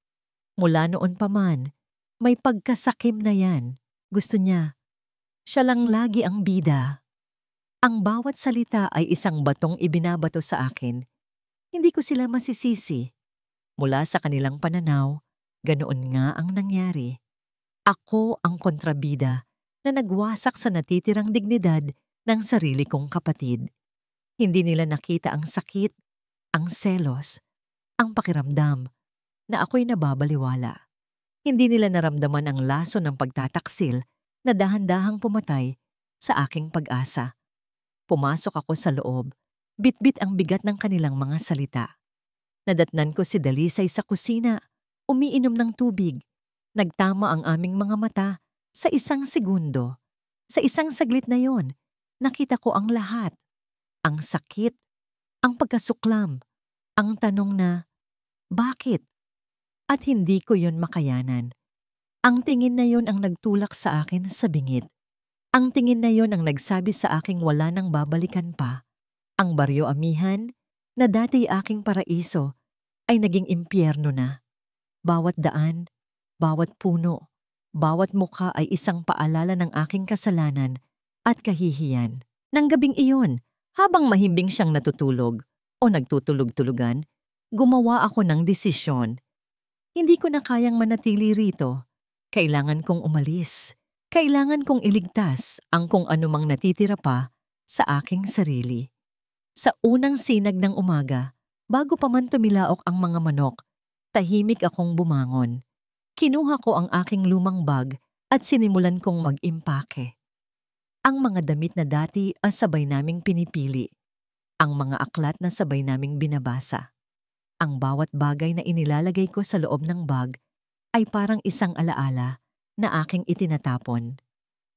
Mula noon pa man, may pagkasakim na yan. Gusto niya. Siya lang lagi ang bida. Ang bawat salita ay isang batong ibinabato sa akin. Hindi ko sila masisisi. Mula sa kanilang pananaw, ganoon nga ang nangyari. Ako ang kontrabida na nagwasak sa natitirang dignidad ng sarili kong kapatid. Hindi nila nakita ang sakit, ang selos, ang pakiramdam na ako'y nababaliwala. Hindi nila naramdaman ang laso ng pagtataksil na dahan-dahang pumatay sa aking pag-asa. Pumasok ako sa loob, bitbit ang bigat ng kanilang mga salita. Nadatnan ko si Dalisay sa kusina, umiinom ng tubig. Nagtama ang aming mga mata sa isang segundo. Sa isang saglit na yon, nakita ko ang lahat. Ang sakit, ang pagkasuklam, ang tanong na, bakit? At hindi ko yon makayanan. Ang tingin na yon ang nagtulak sa akin sa bingit. Ang tingin na yon ang nagsabi sa aking wala nang babalikan pa. Ang Baryo Amihan, na dati aking paraiso, ay naging impyerno na. Bawat daan, bawat puno, bawat mukha ay isang paalala ng aking kasalanan at kahihiyan. Nang gabing iyon, habang mahimbing siyang natutulog o nagtutulog-tulugan, gumawa ako ng desisyon. Hindi ko na kayang manatili rito. Kailangan kong umalis. Kailangan kong iligtas ang kung anumang natitira pa sa aking sarili. Sa unang sinag ng umaga, bago pa man tumilaok ang mga manok, tahimik akong bumangon. Kinuha ko ang aking lumang bag at sinimulan kong mag-impake. Ang mga damit na dati ay sabay naming pinipili. Ang mga aklat na sabay naming binabasa. Ang bawat bagay na inilalagay ko sa loob ng bag ay parang isang alaala na aking itinatapon.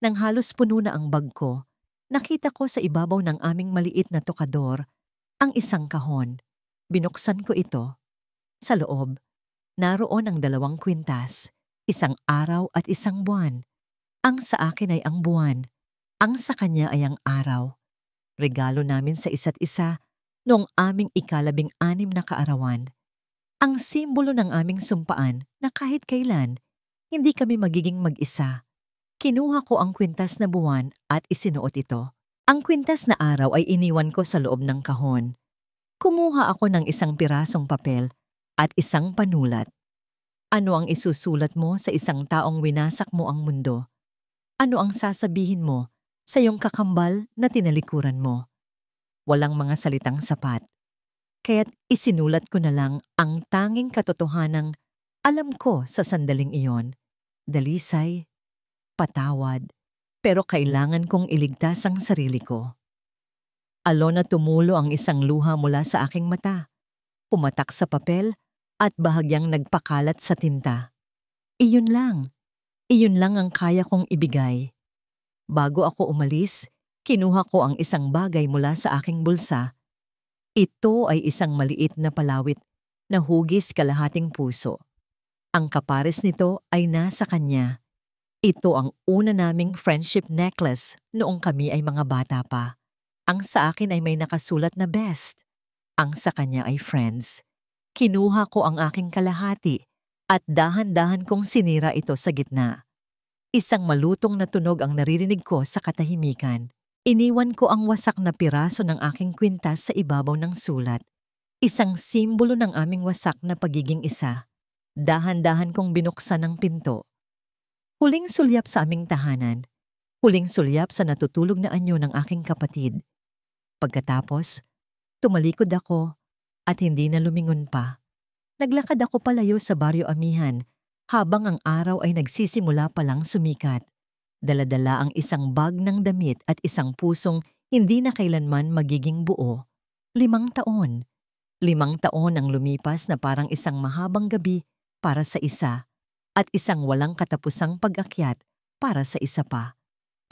Nang halos puno na ang bag ko, nakita ko sa ibabaw ng aming maliit na tokador ang isang kahon. Binuksan ko ito. Sa loob, naroon ang 2 kwintas, isang araw at isang buwan. Ang sa akin ay ang buwan, ang sa kanya ay ang araw. Regalo namin sa isa't isa noong aming ika-16 na kaarawan. Ang simbolo ng aming sumpaan na kahit kailan, hindi kami magiging mag-isa. Kinuha ko ang kwintas na buwan at isinuot ito. Ang kwintas na araw ay iniwan ko sa loob ng kahon. Kumuha ako ng isang pirasong papel at isang panulat. Ano ang isusulat mo sa isang taong winasak mo ang mundo? Ano ang sasabihin mo sa iyong kakambal na tinalikuran mo? Walang mga salitang sapat. Kaya't isinulat ko na lang ang tanging katotohanang alam ko sa sandaling iyon. Dalisay, patawad, pero kailangan kong iligtas ang sarili ko. Alona, tumulo ang isang luha mula sa aking mata. Pumatak sa papel at bahagyang nagpakalat sa tinta. Iyon lang ang kaya kong ibigay. Bago ako umalis, kinuha ko ang isang bagay mula sa aking bulsa. Ito ay isang maliit na palawit na hugis kalahating puso. Ang kapares nito ay nasa kanya. Ito ang una naming friendship necklace noong kami ay mga bata pa. Ang sa akin ay may nakasulat na best. Ang sa kanya ay friends. Kinuha ko ang aking kalahati at dahan-dahan kong sinira ito sa gitna. Isang malutong na tunog ang naririnig ko sa katahimikan. Iniwan ko ang wasak na piraso ng aking kwintas sa ibabaw ng sulat. Isang simbolo ng aming wasak na pagiging isa. Dahan-dahan kong binuksan ang pinto. Huling sulyap sa aming tahanan. Huling sulyap sa natutulog na anyo ng aking kapatid. Pagkatapos, tumalikod ako at hindi na lumingon pa. Naglakad ako palayo sa Baryo Amihan habang ang araw ay nagsisimula palang sumikat. Dala-dala ang isang bag ng damit at isang pusong hindi na kailanman magiging buo. 5 taon. 5 taon ang lumipas na parang isang mahabang gabi para sa isa at isang walang katapusang pag-akyat para sa isa pa.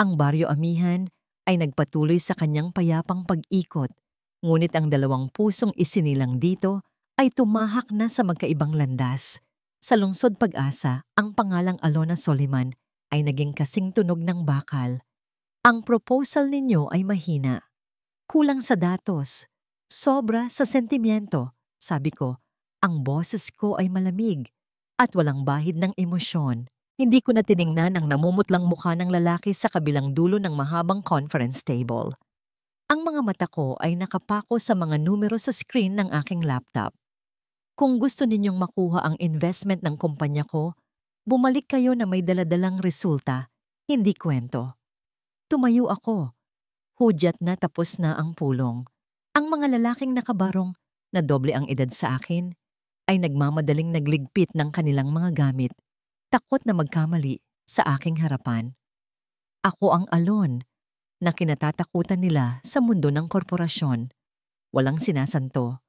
Ang Baryo Amihan ay nagpatuloy sa kanyang payapang pag-ikot, ngunit ang 2 pusong isinilang dito ay tumahak na sa magkaibang landas. Sa lungsod Pag-asa, ang pangalang Alona Soliman ay naging kasing tunog ng bakal. Ang proposal ninyo ay mahina. Kulang sa datos. Sobra sa sentimiento. Sabi ko, ang boses ko ay malamig at walang bahid ng emosyon. Hindi ko na tiningnan ang namumutlang mukha ng lalaki sa kabilang dulo ng mahabang conference table. Ang mga mata ko ay nakapako sa mga numero sa screen ng aking laptop. Kung gusto ninyong makuha ang investment ng kumpanya ko, bumalik kayo na may daladalang resulta, hindi kwento. Tumayo ako. Hudyat na tapos na ang pulong. Ang mga lalaking nakabarong, na doble ang edad sa akin, ay nagmamadaling nagligpit ng kanilang mga gamit, takot na magkamali sa aking harapan. Ako ang alon na kinatatakutan nila sa mundo ng korporasyon. Walang sinasanto,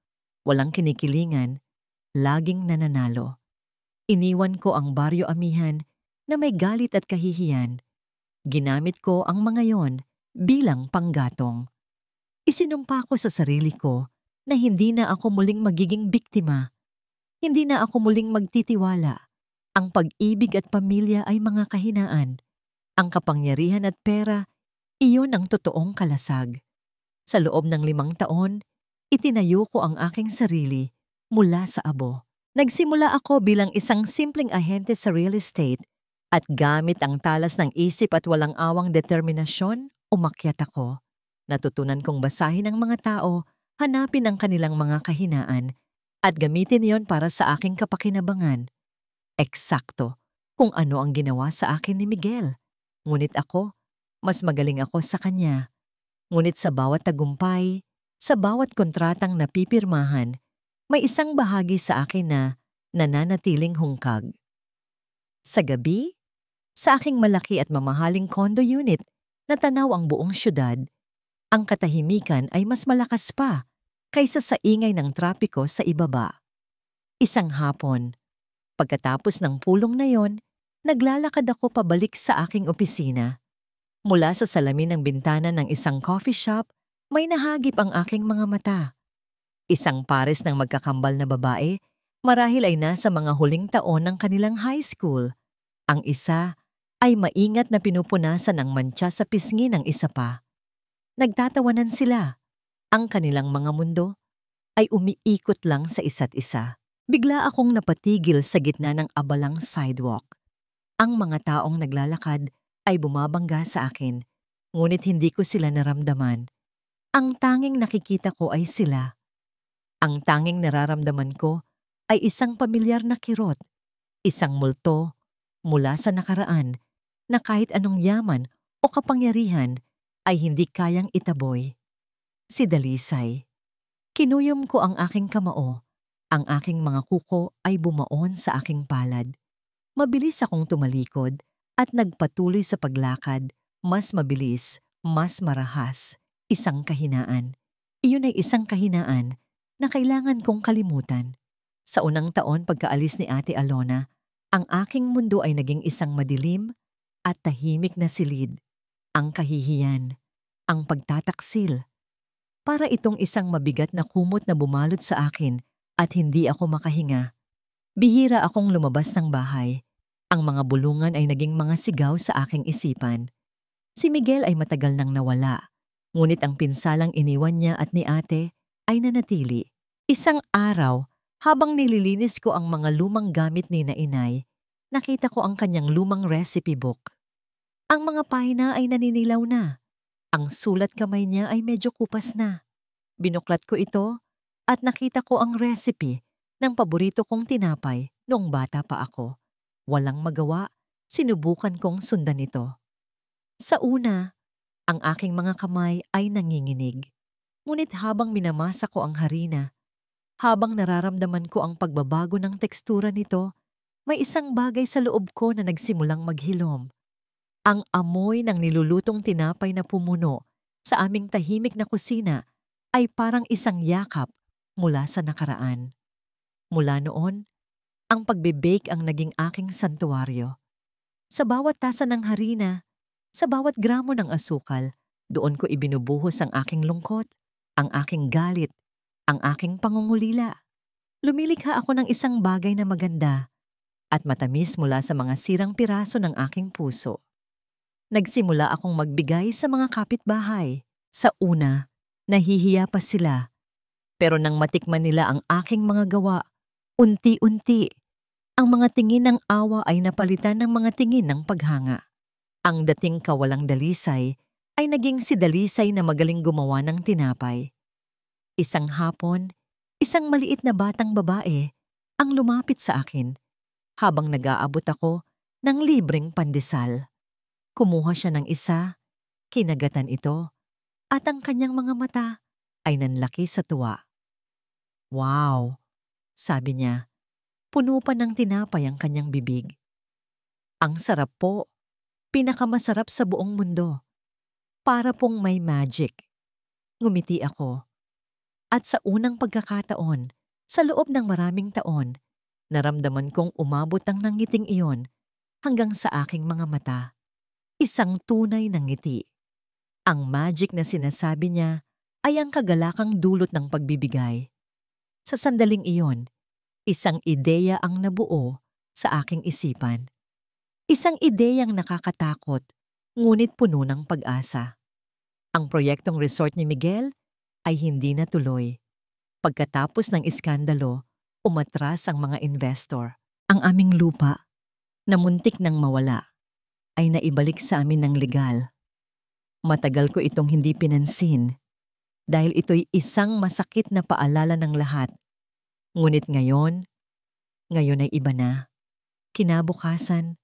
walang kinikilingan, laging nananalo. Iniwan ko ang Baryo Amihan na may galit at kahihiyan. Ginamit ko ang mga yon bilang panggatong. Isinumpa ko sa sarili ko na hindi na ako muling magiging biktima. Hindi na ako muling magtitiwala. Ang pag-ibig at pamilya ay mga kahinaan. Ang kapangyarihan at pera, iyon ang totoong kalasag. Sa loob ng 5 taon, itinayo ko ang aking sarili mula sa abo. Nagsimula ako bilang isang simpleng ahente sa real estate at gamit ang talas ng isip at walang awang determinasyon, umakyat ako. Natutunan kong basahin ang mga tao, hanapin ang kanilang mga kahinaan at gamitin yon para sa aking kapakinabangan. Eksakto kung ano ang ginawa sa akin ni Miguel. Ngunit ako, mas magaling ako sa kanya. Ngunit sa bawat tagumpay, sa bawat kontratang napipirmahan, may isang bahagi sa akin na nananatiling hungkag. Sa gabi, sa aking malaki at mamahaling condo unit na tanaw ang buong syudad, ang katahimikan ay mas malakas pa kaysa sa ingay ng trapiko sa ibaba. Isang hapon, pagkatapos ng pulong na yon, naglalakad ako pabalik sa aking opisina. Mula sa salamin ng bintana ng isang coffee shop, may nahagip ang aking mga mata. Isang pares ng magkakambal na babae, marahil ay nasa mga huling taon ng kanilang high school. Ang isa ay maingat na pinupunasan ang mantsa sa pisngi ng isa pa. Nagtatawanan sila. Ang kanilang mga mundo ay umiikot lang sa isa't isa. Bigla akong napatigil sa gitna ng abalang sidewalk. Ang mga taong naglalakad ay bumabangga sa akin, ngunit hindi ko sila naramdaman. Ang tanging nakikita ko ay sila. Ang tanging nararamdaman ko ay isang pamilyar na kirot, isang multo mula sa nakaraan na kahit anong yaman o kapangyarihan ay hindi kayang itaboy. Si Dalisay. Kinuyom ko ang aking kamao. Ang aking mga kuko ay bumaon sa aking palad. Mabilis akong tumalikod at nagpatuloy sa paglakad, mas mabilis, mas marahas, isang kahinaan. Iyon ay isang kahinaan na kailangan kong kalimutan. Sa unang taon pagkaalis ni Ate Alona, ang aking mundo ay naging isang madilim at tahimik na silid. Ang kahihiyan, ang pagtataksil. Para itong isang mabigat na kumot na bumalot sa akin at hindi ako makahinga. Bihira akong lumabas ng bahay. Ang mga bulungan ay naging mga sigaw sa aking isipan. Si Miguel ay matagal nang nawala, ngunit ang pinsalang iniwan niya at ni Ate ay nanatili. Isang araw, habang nililinis ko ang mga lumang gamit ni na Inay, nakita ko ang kanyang lumang recipe book. Ang mga pahina ay naninilaw na. Ang sulat kamay niya ay medyo kupas na. Binuklat ko ito at nakita ko ang recipe ng paborito kong tinapay noong bata pa ako. Walang magawa, sinubukan kong sundan ito. Sa una, ang aking mga kamay ay nanginginig. Ngunit habang minamasa ko ang harina, habang nararamdaman ko ang pagbabago ng tekstura nito, may isang bagay sa loob ko na nagsimulang maghilom. Ang amoy ng nilulutong tinapay na pumuno sa aming tahimik na kusina ay parang isang yakap mula sa nakaraan. Mula noon, ang pagbe-bake ang naging aking santuwaryo. Sa bawat tasa ng harina, sa bawat gramo ng asukal, doon ko ibinubuhos ang aking lungkot, ang aking galit, ang aking pangungulila. Lumilikha ako ng isang bagay na maganda at matamis mula sa mga sirang piraso ng aking puso. Nagsimula akong magbigay sa mga kapitbahay. Sa una, nahihiya pa sila. Pero nang matikman nila ang aking mga gawa, unti-unti, ang mga tingin ng awa ay napalitan ng mga tingin ng paghanga. Ang dating kawalang Dalisay ay naging si Dalisay na magaling gumawa ng tinapay. Isang hapon, isang maliit na batang babae ang lumapit sa akin habang nag-aabot ako ng libreng pandesal. Kumuha siya ng isa, kinagatan ito, at ang kanyang mga mata ay nanlaki sa tuwa. "Wow," sabi niya, puno pa ng tinapay ang kanyang bibig. "Ang sarap po, pinakamasarap sa buong mundo. Para pong may magic." Ngumiti ako. At sa unang pagkakataon, sa loob ng maraming taon, naramdaman kong umabot ang nangiting iyon hanggang sa aking mga mata. Isang tunay na ngiti. Ang magic na sinasabi niya ay ang kagalakang dulot ng pagbibigay. Sa sandaling iyon, isang ideya ang nabuo sa aking isipan. Isang ideyang nakakatakot, ngunit puno ng pag-asa. Ang proyektong resort ni Miguel ay hindi natuloy. Pagkatapos ng iskandalo, umatras ang mga investor. Ang aming lupa, na muntik nang mawala, ay naibalik sa amin ng legal. Matagal ko itong hindi pinansin dahil ito'y isang masakit na paalala ng lahat. Ngunit ngayon ay iba na. Kinabukasan,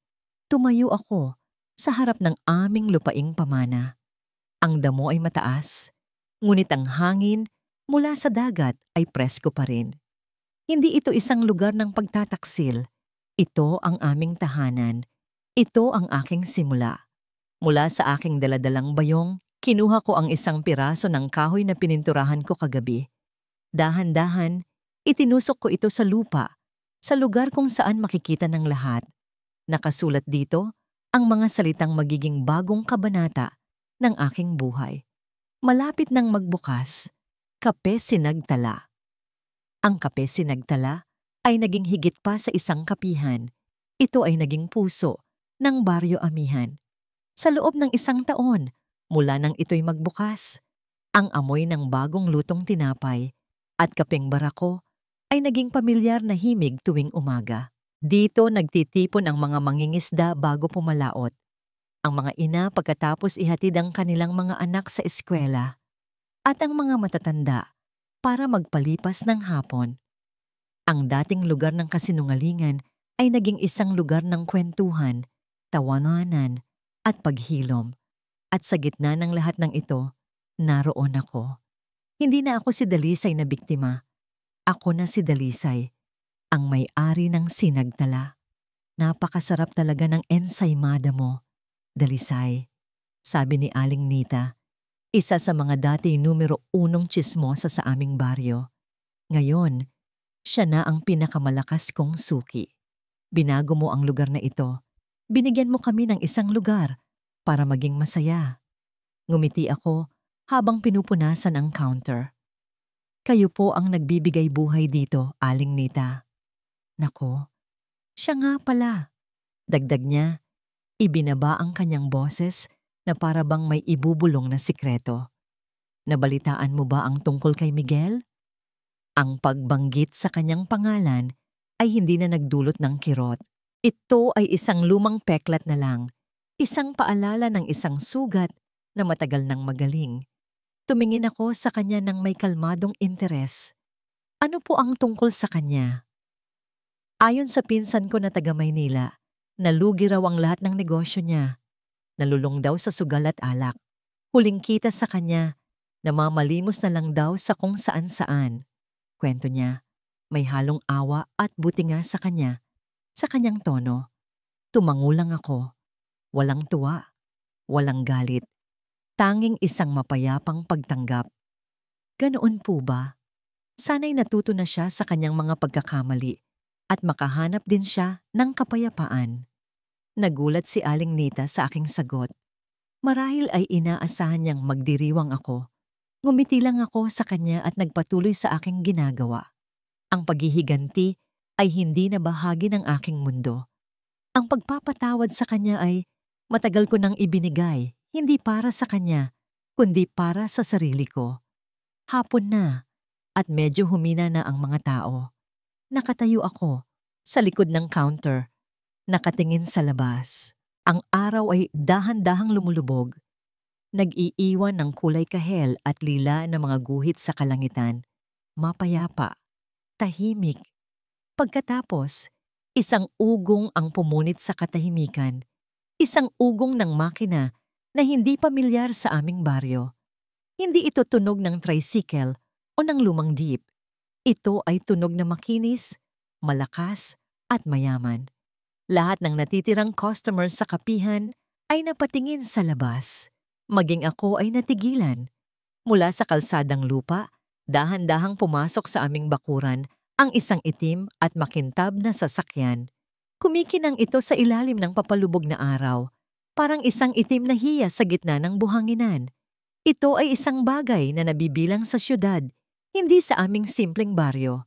tumayo ako sa harap ng aming lupaing pamana. Ang damo ay mataas, ngunit ang hangin mula sa dagat ay presko pa rin. Hindi ito isang lugar ng pagtataksil. Ito ang aming tahanan. Ito ang aking simula. Mula sa aking daladalang bayong, kinuha ko ang isang piraso ng kahoy na pininturahan ko kagabi. Dahan-dahan, itinusok ko ito sa lupa, sa lugar kung saan makikita ng lahat. Nakasulat dito ang mga salitang magiging bagong kabanata ng aking buhay. Malapit nang magbukas, Kape Sinagtala. Ang Kape Sinagtala ay naging higit pa sa isang kapihan. Ito ay naging puso ng Baryo Amihan. Sa loob ng isang taon, mula nang ito'y magbukas, ang amoy ng bagong lutong tinapay at kapeng barako ay naging pamilyar na himig tuwing umaga. Dito nagtitipon ang mga mangingisda bago pumalaot. Ang mga ina pagkatapos ihatid ang kanilang mga anak sa eskwela at ang mga matatanda para magpalipas ng hapon. Ang dating lugar ng kasinungalingan ay naging isang lugar ng kwentuhan, tawanan at paghilom. At sa gitna ng lahat ng ito, naroon ako. Hindi na ako si Dalisay na biktima. Ako na si Dalisay, ang may-ari ng Sinagtala. Napakasarap talaga ng ensaymada mo, Dalisay, sabi ni Aling Nita, isa sa mga dati numero 1 tsismosa sa aming baryo. Ngayon, siya na ang pinakamalakas kong suki. Binago mo ang lugar na ito. Binigyan mo kami ng isang lugar para maging masaya. Ngumiti ako habang pinupunasan ang counter. Kayo po ang nagbibigay buhay dito, Aling Nita. Nako, siya nga pala. Dagdag niya, ibinaba ang kanyang boses na para bang may ibubulong na sikreto. Nabalitaan mo ba ang tungkol kay Miguel? Ang pagbanggit sa kanyang pangalan ay hindi na nagdulot ng kirot. Ito ay isang lumang peklat na lang, isang paalala ng isang sugat na matagal nang magaling. Tumingin ako sa kanya ng may kalmadong interes. Ano po ang tungkol sa kanya? Ayon sa pinsan ko na taga Maynila, nalugi raw ang lahat ng negosyo niya. Nalulong daw sa sugal at alak. Huling kita sa kanya, namamalimos na lang daw sa kung saan-saan. Kwento niya, may halong awa at buti nga sa kanya. Sa kanyang tono, tumangulang ako. Walang tuwa, walang galit. Tanging isang mapayapang pagtanggap. Ganoon po ba? Sana'y natuto na siya sa kanyang mga pagkakamali at makahanap din siya ng kapayapaan. Nagulat si Aling Nita sa aking sagot. Marahil ay inaasahan niyang magdiriwang ako. Ngumiti lang ako sa kanya at nagpatuloy sa aking ginagawa. Ang paghihiganti ay hindi na bahagi ng aking mundo. Ang pagpapatawad sa kanya ay matagal ko nang ibinigay, hindi para sa kanya, kundi para sa sarili ko. Hapon na at medyo humina na ang mga tao. Nakatayo ako sa likod ng counter, nakatingin sa labas. Ang araw ay dahan-dahang lumulubog. Nag-iiwan ng kulay kahel at lila na mga guhit sa kalangitan. Mapayapa, tahimik. Pagkatapos, isang ugong ang pumunit sa katahimikan. Isang ugong ng makina na hindi pamilyar sa aming baryo. Hindi ito tunog ng tricycle o ng lumang jeep. Ito ay tunog na makinis, malakas at mayaman. Lahat ng natitirang customers sa kapihan ay napatingin sa labas. Maging ako ay natigilan. Mula sa kalsadang lupa, dahan-dahang pumasok sa aming bakuran ang isang itim at makintab na sasakyan. Kumikinang ito sa ilalim ng papalubog na araw, parang isang itim na hiya sa gitna ng buhanginan. Ito ay isang bagay na nabibilang sa syudad, hindi sa aming simpleng baryo.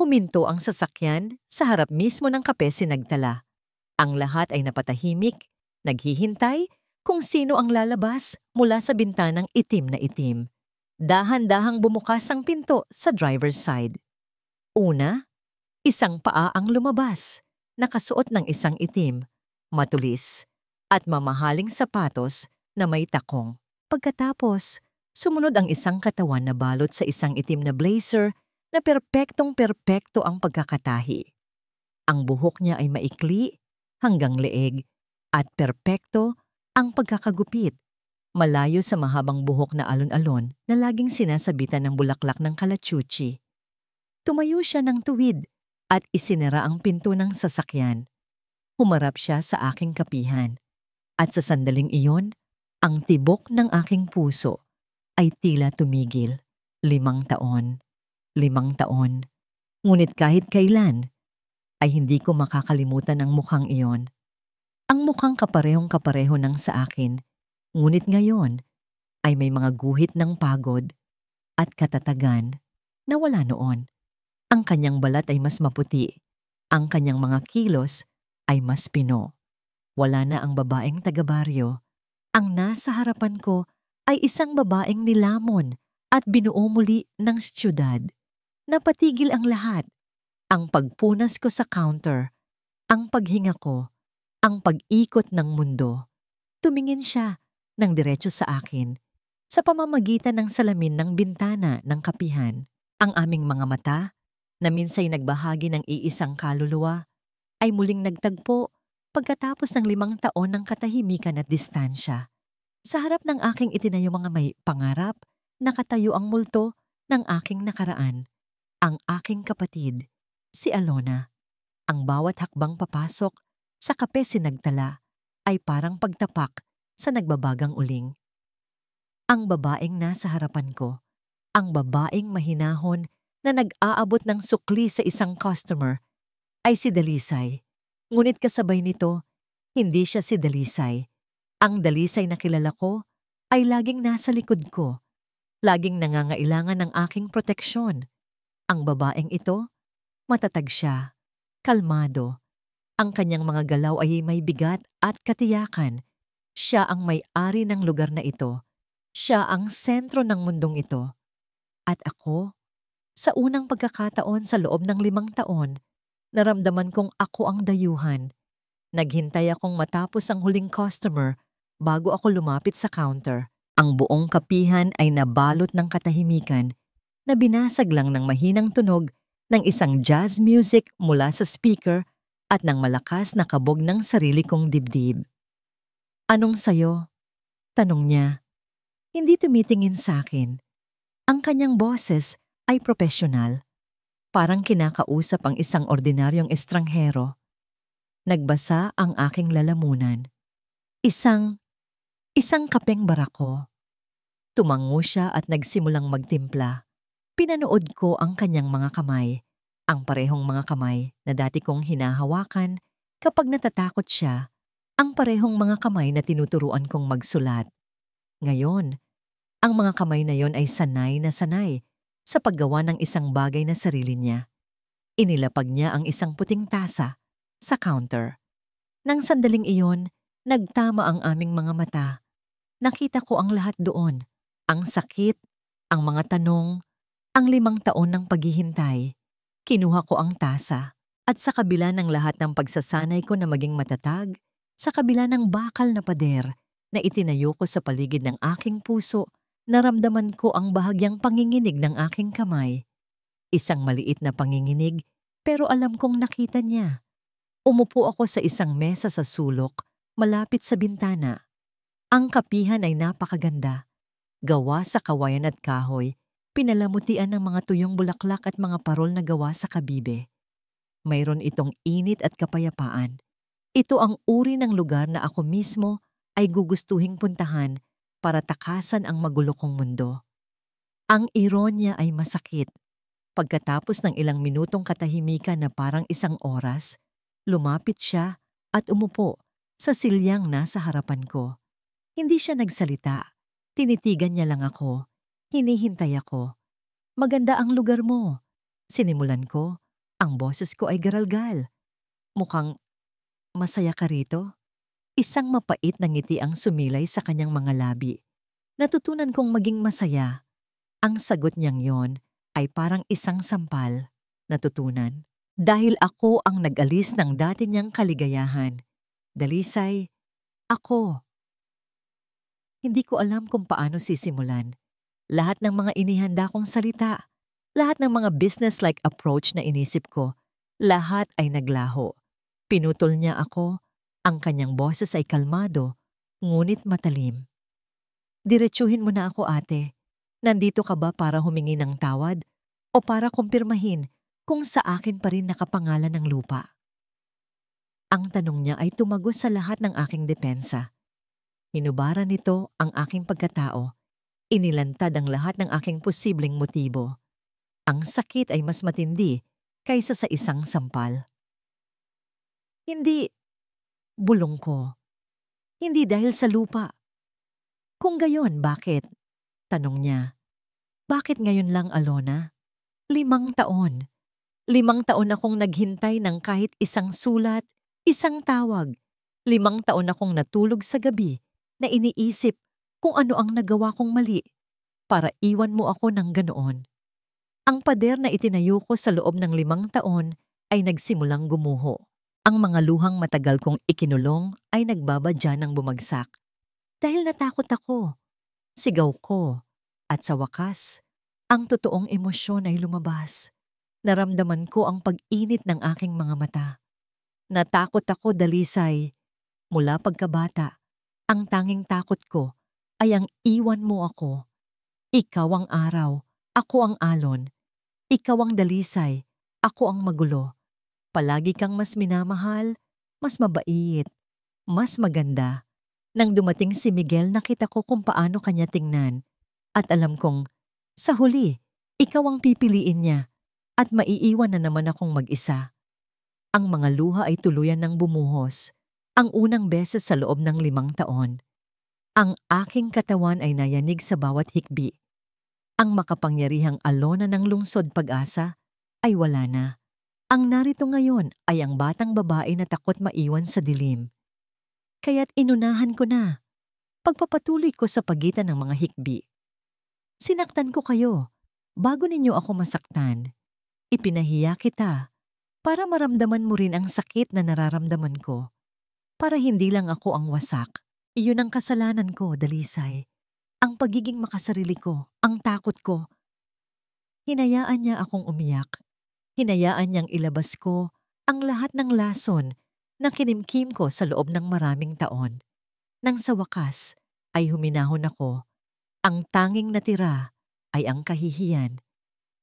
Huminto ang sasakyan sa harap mismo ng Kape Sinagtala. Ang lahat ay napatahimik, naghihintay kung sino ang lalabas mula sa bintanang itim na itim. Dahan-dahang bumukas ang pinto sa driver's side. Una, isang paa ang lumabas, nakasuot ng isang itim, matulis, at mamahaling sapatos na may takong. Pagkatapos, sumunod ang isang katawan na balot sa isang itim na blazer na perpektong-perpekto ang pagkakatahi. Ang buhok niya ay maikli hanggang leeg at perpekto ang pagkakagupit, malayo sa mahabang buhok na alon-alon na laging sinasabitan ng bulaklak ng kalachuchi. Tumayo siya ng tuwid at isinara ang pinto ng sasakyan. Humarap siya sa aking kapihan. At sa sandaling iyon, ang tibok ng aking puso ay tila tumigil. 5 taon. 5 taon. Ngunit kahit kailan, ay hindi ko makakalimutan ang mukhang iyon. Ang mukhang kaparehong-kapareho ng sa akin, ngunit ngayon ay may mga guhit ng pagod at katatagan na wala noon. Ang kanyang balat ay mas maputi, ang kanyang mga kilos ay mas pino. Wala na ang babaeng taga-baryo. Ang nasa harapan ko ay isang babaeng nilamon at binuo muli ng siyudad. Napatigil ang lahat. Ang pagpunas ko sa counter, ang paghinga ko, ang pag-ikot ng mundo. Tumingin siya ng diretso sa akin sa pamamagitan ng salamin ng bintana ng kapihan. Ang aming mga mata, na minsay nagbahagi ng iisang kaluluwa, ay muling nagtagpo pagkatapos ng 5 taon ng katahimikan at distansya. Sa harap ng aking itinayo mga may pangarap, nakatayo ang multo ng aking nakaraan, ang aking kapatid, si Alona. Ang bawat hakbang papasok sa kape sinagtala ay parang pagtapak sa nagbabagang uling. Ang babaeng nasa harapan ko, ang babaeng mahinahon na nag-aabot ng sukli sa isang customer, ay si Dalisay. Ngunit kasabay nito, hindi siya si Dalisay. Ang Dalisay na kilala ko ay laging nasa likod ko, laging nangangailangan ng aking proteksyon. Ang babaeng ito, matatag siya, kalmado. Ang kanyang mga galaw ay may bigat at katiyakan. Siya ang may-ari ng lugar na ito. Siya ang sentro ng mundong ito. At ako, sa unang pagkakataon sa loob ng 5 taon, naramdaman kong ako ang dayuhan. Naghintay akong matapos ang huling customer bago ako lumapit sa counter. Ang buong kapihan ay nabalot ng katahimikan na binasag lang ng mahinang tunog ng isang jazz music mula sa speaker at ng malakas na kabog ng sarili kong dibdib. "Anong sayo?" tanong niya. Hindi tumitingin sa akin. Ang kanyang boses ay propesyonal. Parang kinakausap ang isang ordinaryong estranghero. Nagbasa ang aking lalamunan. Isang kapeng barako. Tumango siya at nagsimulang magtimpla. Pinanood ko ang kanyang mga kamay. Ang parehong mga kamay na dati kong hinahawakan kapag natatakot siya. Ang parehong mga kamay na tinuturuan kong magsulat. Ngayon, ang mga kamay na yon ay sanay na sanay sa paggawa ng isang bagay na sarili niya. Inilapag niya ang isang puting tasa sa counter. Nang sandaling iyon, nagtama ang aming mga mata. Nakita ko ang lahat doon. Ang sakit, ang mga tanong, ang 5 taon ng paghihintay. Kinuha ko ang tasa at sa kabila ng lahat ng pagsasanay ko na maging matatag, sa kabila ng bakal na pader na itinayo ko sa paligid ng aking puso, naramdaman ko ang bahagyang panginginig ng aking kamay. Isang maliit na panginginig, pero alam kong nakita niya. Umupo ako sa isang mesa sa sulok, malapit sa bintana. Ang kapihan ay napakaganda. Gawa sa kawayan at kahoy, pinalamutian ng mga tuyong bulaklak at mga parol na gawa sa kabibe. Mayroon itong init at kapayapaan. Ito ang uri ng lugar na ako mismo ay gugustuhing puntahan para takasan ang magulo kong mundo. Ang ironya ay masakit. Pagkatapos ng ilang minutong katahimikan na parang 1 oras, lumapit siya at umupo sa silyang nasa harapan ko. Hindi siya nagsalita. Tinitigan niya lang ako. Hinihintay ako. "Maganda ang lugar mo." Sinimulan ko. Ang boses ko ay garalgal. "Mukhang masaya ka rito?" Isang mapait na ngiti ang sumilay sa kanyang mga labi. Natutunan kong maging masaya. Ang sagot niyang yon ay parang isang sampal. Natutunan. Dahil ako ang nag-alis ng dati niyang kaligayahan. Dalisay, ako. Hindi ko alam kung paano sisimulan. Lahat ng mga inihanda kong salita, lahat ng mga business-like approach na inisip ko, lahat ay naglaho. Pinutol niya ako. Ang kanyang boses ay kalmado, ngunit matalim. "Diretsuhin mo na ako, ate. Nandito ka ba para humingi ng tawad o para kumpirmahin kung sa akin pa rin nakapangalan ng lupa?" Ang tanong niya ay tumagos sa lahat ng aking depensa. Hinubara nito ang aking pagkatao. Inilantad ang lahat ng aking posibleng motibo. Ang sakit ay mas matindi kaysa sa isang sampal. Hindi Bulong ko. Hindi dahil sa lupa. Kung gayon, bakit? Tanong niya. Bakit ngayon lang, Alona? 5 taon. 5 taon akong naghintay ng kahit isang sulat, isang tawag. 5 taon akong natulog sa gabi na iniisip kung ano ang nagawa kong mali para iwan mo ako ng ganoon. Ang pader na itinayo ko sa loob ng 5 taon ay nagsimulang gumuho. Ang mga luhang matagal kong ikinulong ay nagbabadya ng bumagsak. Dahil natakot ako, sigaw ko, at sa wakas, ang totoong emosyon ay lumabas. Naramdaman ko ang pag-init ng aking mga mata. Natakot ako, Dalisay. Mula pagkabata, ang tanging takot ko ay ang iwan mo ako. Ikaw ang araw, ako ang alon. Ikaw ang dalisay, ako ang magulo. Palagi kang mas minamahal, mas mabait, mas maganda. Nang dumating si Miguel, nakita ko kung paano kanya tingnan. At alam kong, sa huli, ikaw ang pipiliin niya at maiiwan na naman akong mag-isa. Ang mga luha ay tuluyan ng bumuhos. Ang unang beses sa loob ng 5 taon. Ang aking katawan ay nayanig sa bawat hikbi. Ang makapangyarihang Alona ng lungsod Pag-asa ay wala na. Ang narito ngayon ay ang batang babae na takot maiwan sa dilim. Kaya't inunahan ko na. Pagpapatuloy ko sa pagitan ng mga hikbi. Sinaktan ko kayo bago ninyo ako masaktan. Ipinahiya kita para maramdaman mo rin ang sakit na nararamdaman ko. Para hindi lang ako ang wasak. Iyon ang kasalanan ko, Dalisay. Ang pagiging makasarili ko, ang takot ko. Hinayaan niya akong umiyak. Hinayaan niyang ilabas ko ang lahat ng lason na kinimkim ko sa loob ng maraming taon. Nang sa wakas ay huminahon ako. Ang tanging natira ay ang kahihiyan.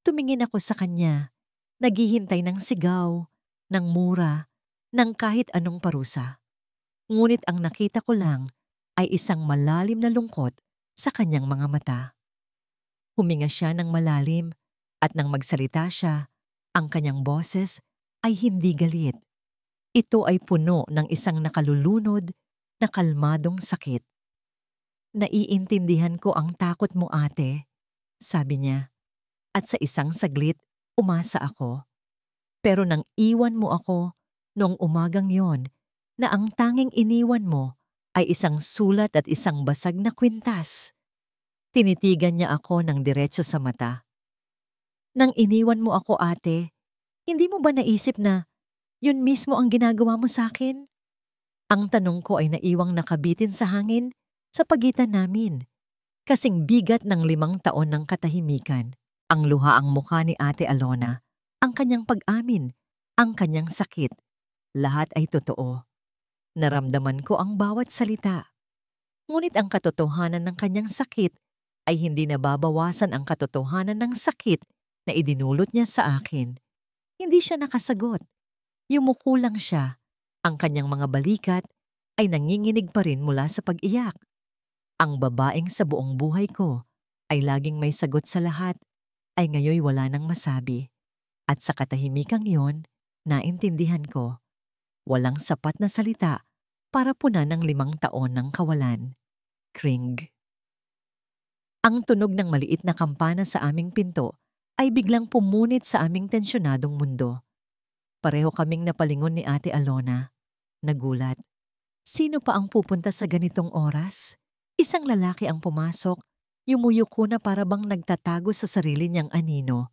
Tumingin ako sa kanya, naghihintay ng sigaw, ng mura, ng kahit anong parusa. Ngunit ang nakita ko lang ay isang malalim na lungkot sa kanyang mga mata. Huminga siya ng malalim at nang magsalita siya, ang kanyang boses ay hindi galit. Ito ay puno ng isang nakalulunod na kalmadong sakit. Naiintindihan ko ang takot mo, ate, sabi niya. At sa isang saglit, umasa ako. Pero nang iwan mo ako noong umagang yon, na ang tanging iniwan mo ay isang sulat at isang basag na kwintas. Tinitigan niya ako ng diretso sa mata. Nang iniwan mo ako, ate, hindi mo ba naisip na yun mismo ang ginagawa mo sa akin? Ang tanong ko ay naiwang nakabitin sa hangin sa pagitan namin. Kasing bigat ng 5 taon ng katahimikan. Ang luha ang mukha ni Ate Alona, ang kanyang pag-amin, ang kanyang sakit. Lahat ay totoo. Naramdaman ko ang bawat salita. Ngunit ang katotohanan ng kanyang sakit ay hindi nababawasan ang katotohanan ng sakit na idinulot niya sa akin. Hindi siya nakasagot. Yumuko lang siya. Ang kanyang mga balikat ay nanginginig pa rin mula sa pag-iyak. Ang babaeng sa buong buhay ko ay laging may sagot sa lahat ay ngayoy wala nang masabi. At sa katahimikang yon, naintindihan ko. Walang sapat na salita para punan ng 5 taon ng kawalan. Kring. Ang tunog ng maliit na kampana sa aming pinto ay biglang pumunit sa aming tensyonadong mundo. Pareho kaming napalingon ni Ate Alona. Nagulat. Sino pa ang pupunta sa ganitong oras? Isang lalaki ang pumasok, yumuyuko na para bang nagtatago sa sarili niyang anino.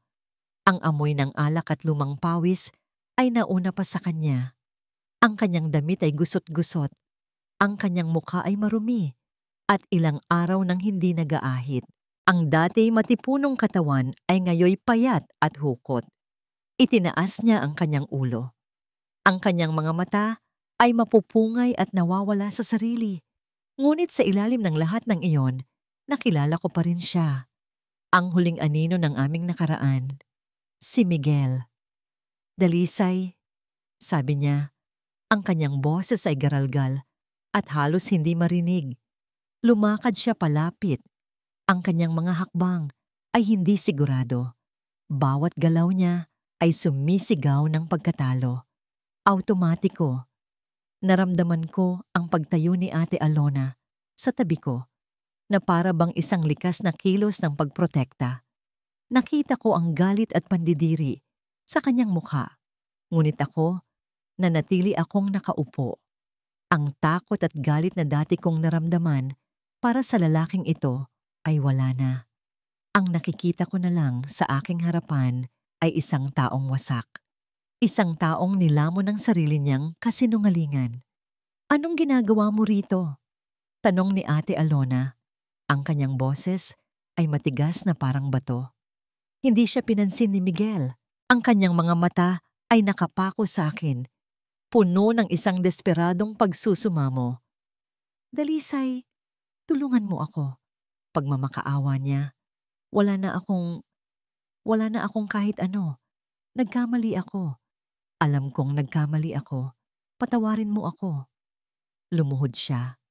Ang amoy ng alak at lumang pawis ay nauna pa sa kanya. Ang kanyang damit ay gusot-gusot. Ang kanyang mukha ay marumi. At ilang araw nang hindi nag-aahit. Ang dati matipunong katawan ay ngayoy payat at hukot. Itinaas niya ang kanyang ulo. Ang kanyang mga mata ay mapupungay at nawawala sa sarili. Ngunit sa ilalim ng lahat ng iyon, nakilala ko pa rin siya. Ang huling anino ng aming nakaraan. Si Miguel. Dalisay, sabi niya. Ang kanyang boses ay garalgal at halos hindi marinig. Lumakad siya palapit. Ang kanyang mga hakbang ay hindi sigurado. Bawat galaw niya ay sumisigaw ng pagkatalo. Automatiko. Naramdaman ko ang pagtayo ni Ate Alona sa tabi ko na para bang isang likas na kilos ng pagprotekta. Nakita ko ang galit at pandidiri sa kanyang mukha. Ngunit ako, nanatili akong nakaupo. Ang takot at galit na dati kong naramdaman para sa lalaking ito ay wala na. Ang nakikita ko na lang sa aking harapan ay isang taong wasak. Isang taong nilamon ng sarili niyang kasinungalingan. "Anong ginagawa mo rito?" tanong ni Ate Alona. Ang kanyang boses ay matigas na parang bato. Hindi siya pinansin ni Miguel. Ang kanyang mga mata ay nakapako sa akin, puno ng isang desperadong pagsusumamo. "Dalisay, tulungan mo ako." Pagmamakaawa niya. Wala na akong kahit ano. Nagkamali ako. Alam kong nagkamali ako. Patawarin mo ako. Lumuhod siya.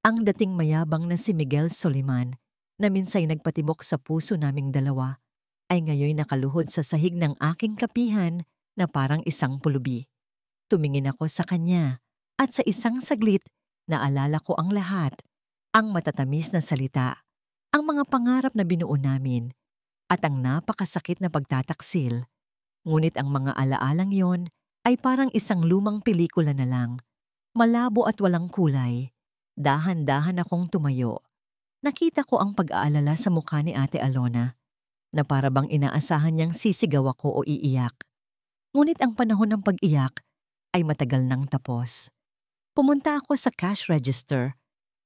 Ang dating mayabang na si Miguel Soliman na minsay nagpatibok sa puso naming dalawa ay ngayon nakaluhod sa sahig ng aking kapihan na parang isang pulubi. Tumingin ako sa kanya at sa isang saglit naalala ko ang lahat, ang matatamis na salita, ang mga pangarap na binuo namin, at ang napakasakit na pagtataksil. Ngunit ang mga alaalang yon ay parang isang lumang pelikula na lang, malabo at walang kulay. Dahan-dahan akong tumayo. Nakita ko ang pag-aalala sa mukha ni Ate Alona, na para bang inaasahan niyang sisigaw ako o iiyak. Ngunit ang panahon ng pag-iyak ay matagal nang tapos. Pumunta ako sa cash register,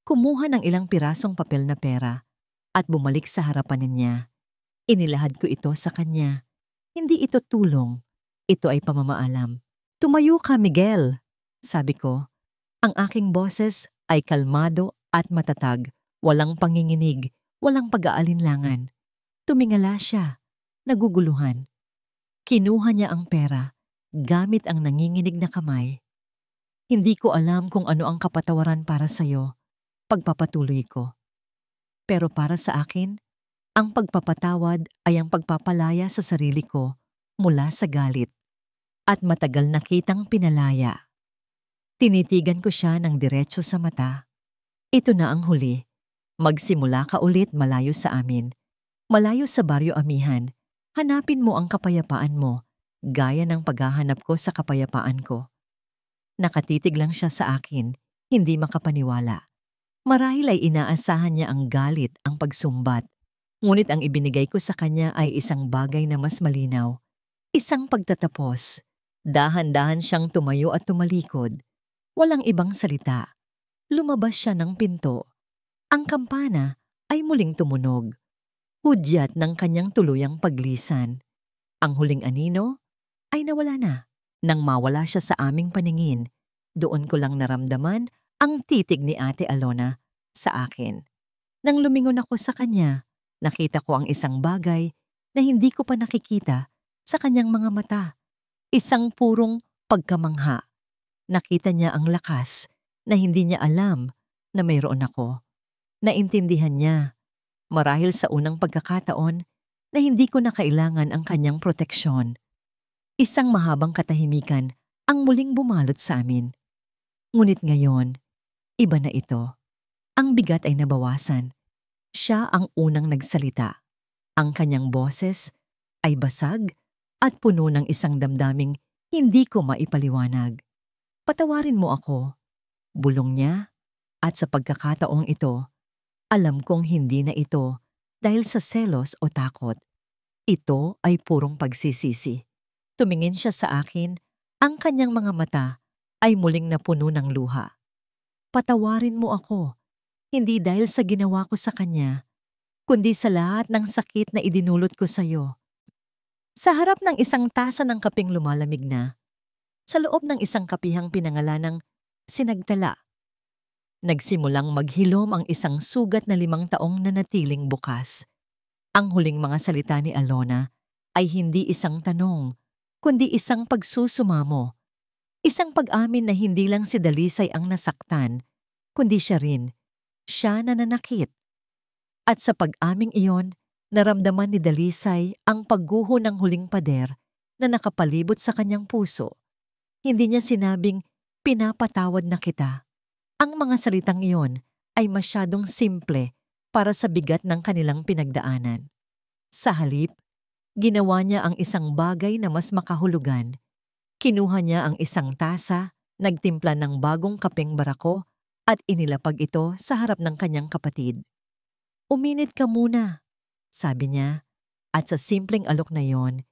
kumuha ng ilang pirasong papel na pera, at bumalik sa harapan niya. Inilahad ko ito sa kanya. Hindi ito tulong. Ito ay pamamaalam. "Tumayo ka, Miguel," sabi ko. Ang aking boses ay kalmado at matatag, walang panginginig, walang pag-aalinlangan. Tumingala siya, naguguluhan. Kinuha niya ang pera, gamit ang nanginginig na kamay. "Hindi ko alam kung ano ang kapatawaran para sa'yo," pagpapatuloy ko. "Pero para sa akin, ang pagpapatawad ay ang pagpapalaya sa sarili ko mula sa galit. At matagal na kitang pinalaya." Tinitigan ko siya ng diretso sa mata. "Ito na ang huli. Magsimula ka ulit malayo sa amin. Malayo sa Baryo Amihan. Hanapin mo ang kapayapaan mo, gaya ng paghahanap ko sa kapayapaan ko." Nakatitig lang siya sa akin, hindi makapaniwala. Marahil ay inaasahan niya ang galit, ang pagsumbat. Ngunit ang ibinigay ko sa kanya ay isang bagay na mas malinaw. Isang pagtatapos. Dahan-dahan siyang tumayo at tumalikod. Walang ibang salita. Lumabas siya ng pinto. Ang kampana ay muling tumunog. Hudyat ng kanyang tuluyang paglisan. Ang huling anino ay nawala na. Nang mawala siya sa aming paningin, doon ko lang naramdaman ang titig ni Ate Alona sa akin. Nang lumingon ako sa kanya, nakita ko ang isang bagay na hindi ko pa nakikita sa kanyang mga mata. Isang purong pagkamangha. Nakita niya ang lakas na hindi niya alam na mayroon ako. Naintindihan niya, marahil sa unang pagkakataon, na hindi ko na kailangan ang kanyang proteksyon. Isang mahabang katahimikan ang muling bumalot sa amin. Ngunit ngayon, iba na ito. Ang bigat ay nabawasan. Siya ang unang nagsalita. Ang kanyang boses ay basag at puno ng isang damdaming hindi ko maipaliwanag. "Patawarin mo ako," bulong niya, at sa pagkakataong ito, alam kong hindi na ito dahil sa selos o takot. Ito ay purong pagsisisi. Tumingin siya sa akin, ang kanyang mga mata ay muling napuno ng luha. "Patawarin mo ako, hindi dahil sa ginawa ko sa kanya, kundi sa lahat ng sakit na idinulot ko sa iyo." Sa harap ng isang tasa ng kapeng lumalamig na, sa loob ng isang kapihang pinangalanang Sinagtala, nagsimulang maghilom ang isang sugat na 5 taong nanatiling bukas. Ang huling mga salita ni Alona ay hindi isang tanong, kundi isang pagsusumamo. Isang pag-amin na hindi lang si Dalisay ang nasaktan, kundi siya rin. Siya na nanakit. At sa pag-aming iyon, naramdaman ni Dalisay ang pagguho ng huling pader na nakapalibot sa kanyang puso. Hindi niya sinabing, pinapatawad na kita. Ang mga salitang iyon ay masyadong simple para sa bigat ng kanilang pinagdaanan. Sa halip, ginawa niya ang isang bagay na mas makahulugan. Kinuha niya ang isang tasa, nagtimpla ng bagong kapeng barako at inilapag ito sa harap ng kanyang kapatid. "Uminit ka muna," sabi niya, at sa simpleng alok na yon,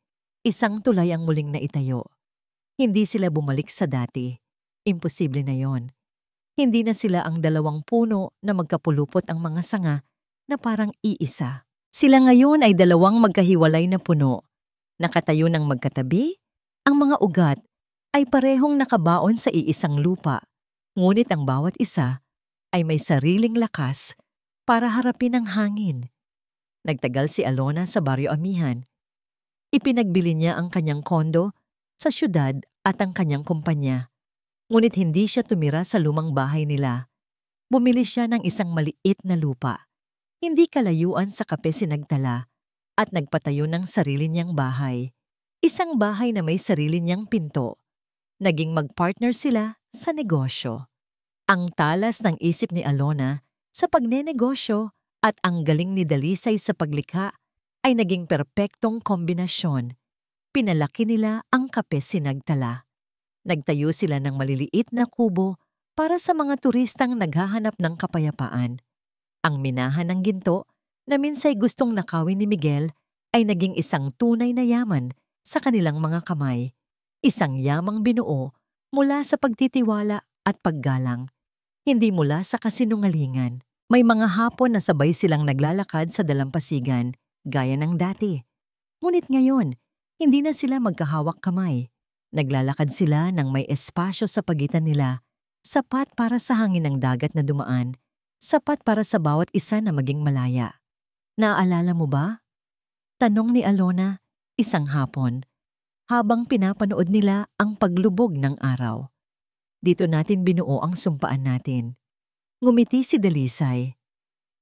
isang tulay ang muling naitayo. Hindi sila bumalik sa dati. Imposible na yon. Hindi na sila ang dalawang puno na magkapulupot ang mga sanga na parang iisa. Sila ngayon ay dalawang magkahiwalay na puno. Nakatayo ng magkatabi, ang mga ugat ay parehong nakabaon sa iisang lupa. Ngunit ang bawat isa ay may sariling lakas para harapin ang hangin. Nagtagal si Alona sa Barrio Amihan. Ipinagbili niya ang kanyang kondo sa syudad at ang kanyang kumpanya. Ngunit hindi siya tumira sa lumang bahay nila. Bumili siya ng isang maliit na lupa. Hindi kalayuan sa Kape Sinagtala at nagpatayo ng sarili niyang bahay. Isang bahay na may sarili niyang pinto. Naging magpartner sila sa negosyo. Ang talas ng isip ni Alona sa pagnenegosyo at ang galing ni Dalisay sa paglikha ay naging perpektong kombinasyon. Pinalaki nila ang Kape Sinagtala. Nagtayo sila ng maliliit na kubo para sa mga turistang naghahanap ng kapayapaan. Ang minahan ng ginto na minsay gustong nakawin ni Miguel ay naging isang tunay na yaman sa kanilang mga kamay. Isang yamang binuo mula sa pagtitiwala at paggalang, hindi mula sa kasinungalingan. May mga hapon na sabay silang naglalakad sa dalampasigan, gaya ng dati. Ngunit ngayon, hindi na sila magkahawak kamay. Naglalakad sila ng may espasyo sa pagitan nila, sapat para sa hangin ng dagat na dumaan, sapat para sa bawat isa na maging malaya. Naaalala mo ba? Tanong ni Alona isang hapon, habang pinapanood nila ang paglubog ng araw. Dito natin binuo ang sumpaan natin. Ngumiti si Dalisay.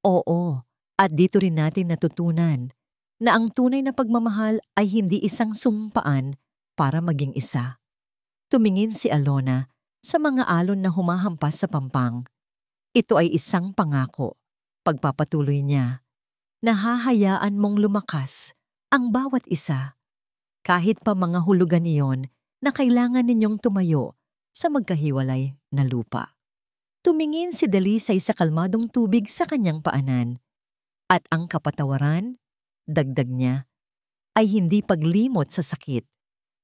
Oo, at dito rin natin natutunan na ang tunay na pagmamahal ay hindi isang sumpaan para maging isa. Tumingin si Alona sa mga alon na humahampas sa pampang. Ito ay isang pangako. Pagpapatuloy niya, nahahayaan mong lumakas ang bawat isa. Kahit pa mga hulugan iyon na kailangan ninyong tumayo sa magkahiwalay na lupa. Tumingin si Dalisay sa kalmadong tubig sa kanyang paanan. At ang kapatawaran, dagdag niya, ay hindi paglimot sa sakit.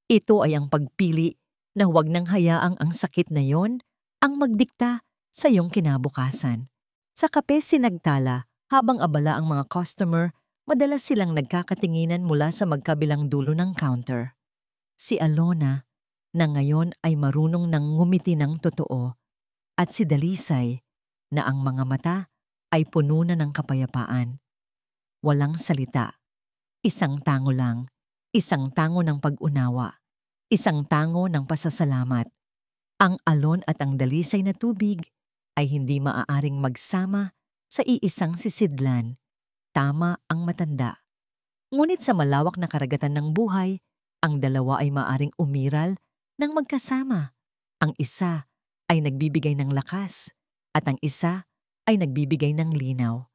Ito ay ang pagpili na huwag nang hayaang ang sakit na yon ang magdikta sa iyong kinabukasan. Sa Kape Sinagtala, habang abala ang mga customer, madalas silang nagkakatinginan mula sa magkabilang dulo ng counter. Si Alona, na ngayon ay marunong nang ngumiti ng totoo, at si Dalisay, na ang mga mata ay puno na ng kapayapaan. Walang salita. Isang tango lang. Isang tango ng pag-unawa. Isang tango ng pasasalamat. Ang alon at ang dalisay na tubig ay hindi maaaring magsama sa iisang sisidlan. Tama ang matanda. Ngunit sa malawak na karagatan ng buhay, ang dalawa ay maaaring umiral ng magkasama. Ang isa ay nagbibigay ng lakas at ang isa ay nagbibigay ng linaw.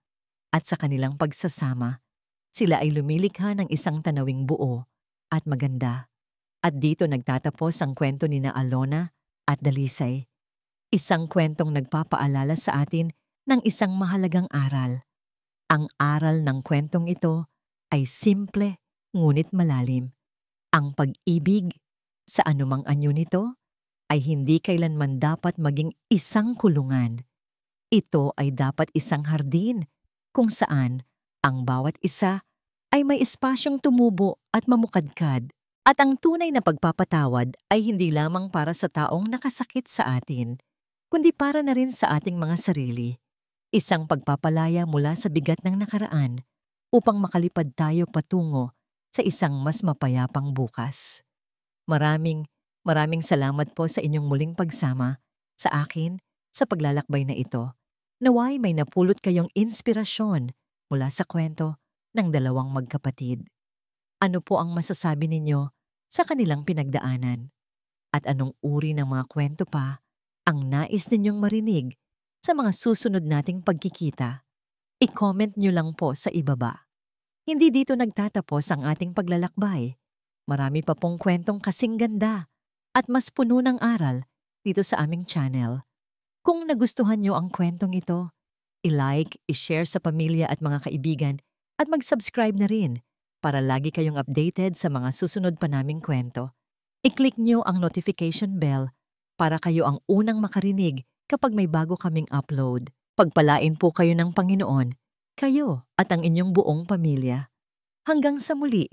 At sa kanilang pagsasama, sila ay lumilikha ng isang tanawing buo at maganda. At dito nagtatapos ang kwento ni na Alona at Dalisay. Isang kwentong nagpapaalala sa atin ng isang mahalagang aral. Ang aral ng kwentong ito ay simple ngunit malalim. Ang pag-ibig, sa anumang anyo nito, ay hindi kailanman dapat maging isang kulungan. Ito ay dapat isang hardin kung saan ang bawat isa ay may espasyong tumubo at mamukadkad. At ang tunay na pagpapatawad ay hindi lamang para sa taong nakasakit sa atin, kundi para na rin sa ating mga sarili. Isang pagpapalaya mula sa bigat ng nakaraan upang makalipad tayo patungo sa isang mas mapayapang bukas. Maraming salamat po sa inyong muling pagsama sa akin sa paglalakbay na ito. Naway may napulot kayong inspirasyon mula sa kwento ng dalawang magkapatid. Ano po ang masasabi ninyo sa kanilang pinagdaanan? At anong uri ng mga kwento pa ang nais ninyong marinig sa mga susunod nating pagkikita, i-comment nyo lang po sa ibaba. Hindi dito nagtatapos ang ating paglalakbay. Marami pa pong kwentong kasing ganda at mas puno ng aral dito sa aming channel. Kung nagustuhan nyo ang kwentong ito, i-like, i-share sa pamilya at mga kaibigan at mag-subscribe na rin para lagi kayong updated sa mga susunod pa naming kwento. I-click nyo ang notification bell para kayo ang unang makarinig kapag may bago kaming upload. Pagpalain po kayo ng Panginoon, kayo at ang inyong buong pamilya. Hanggang sa muli.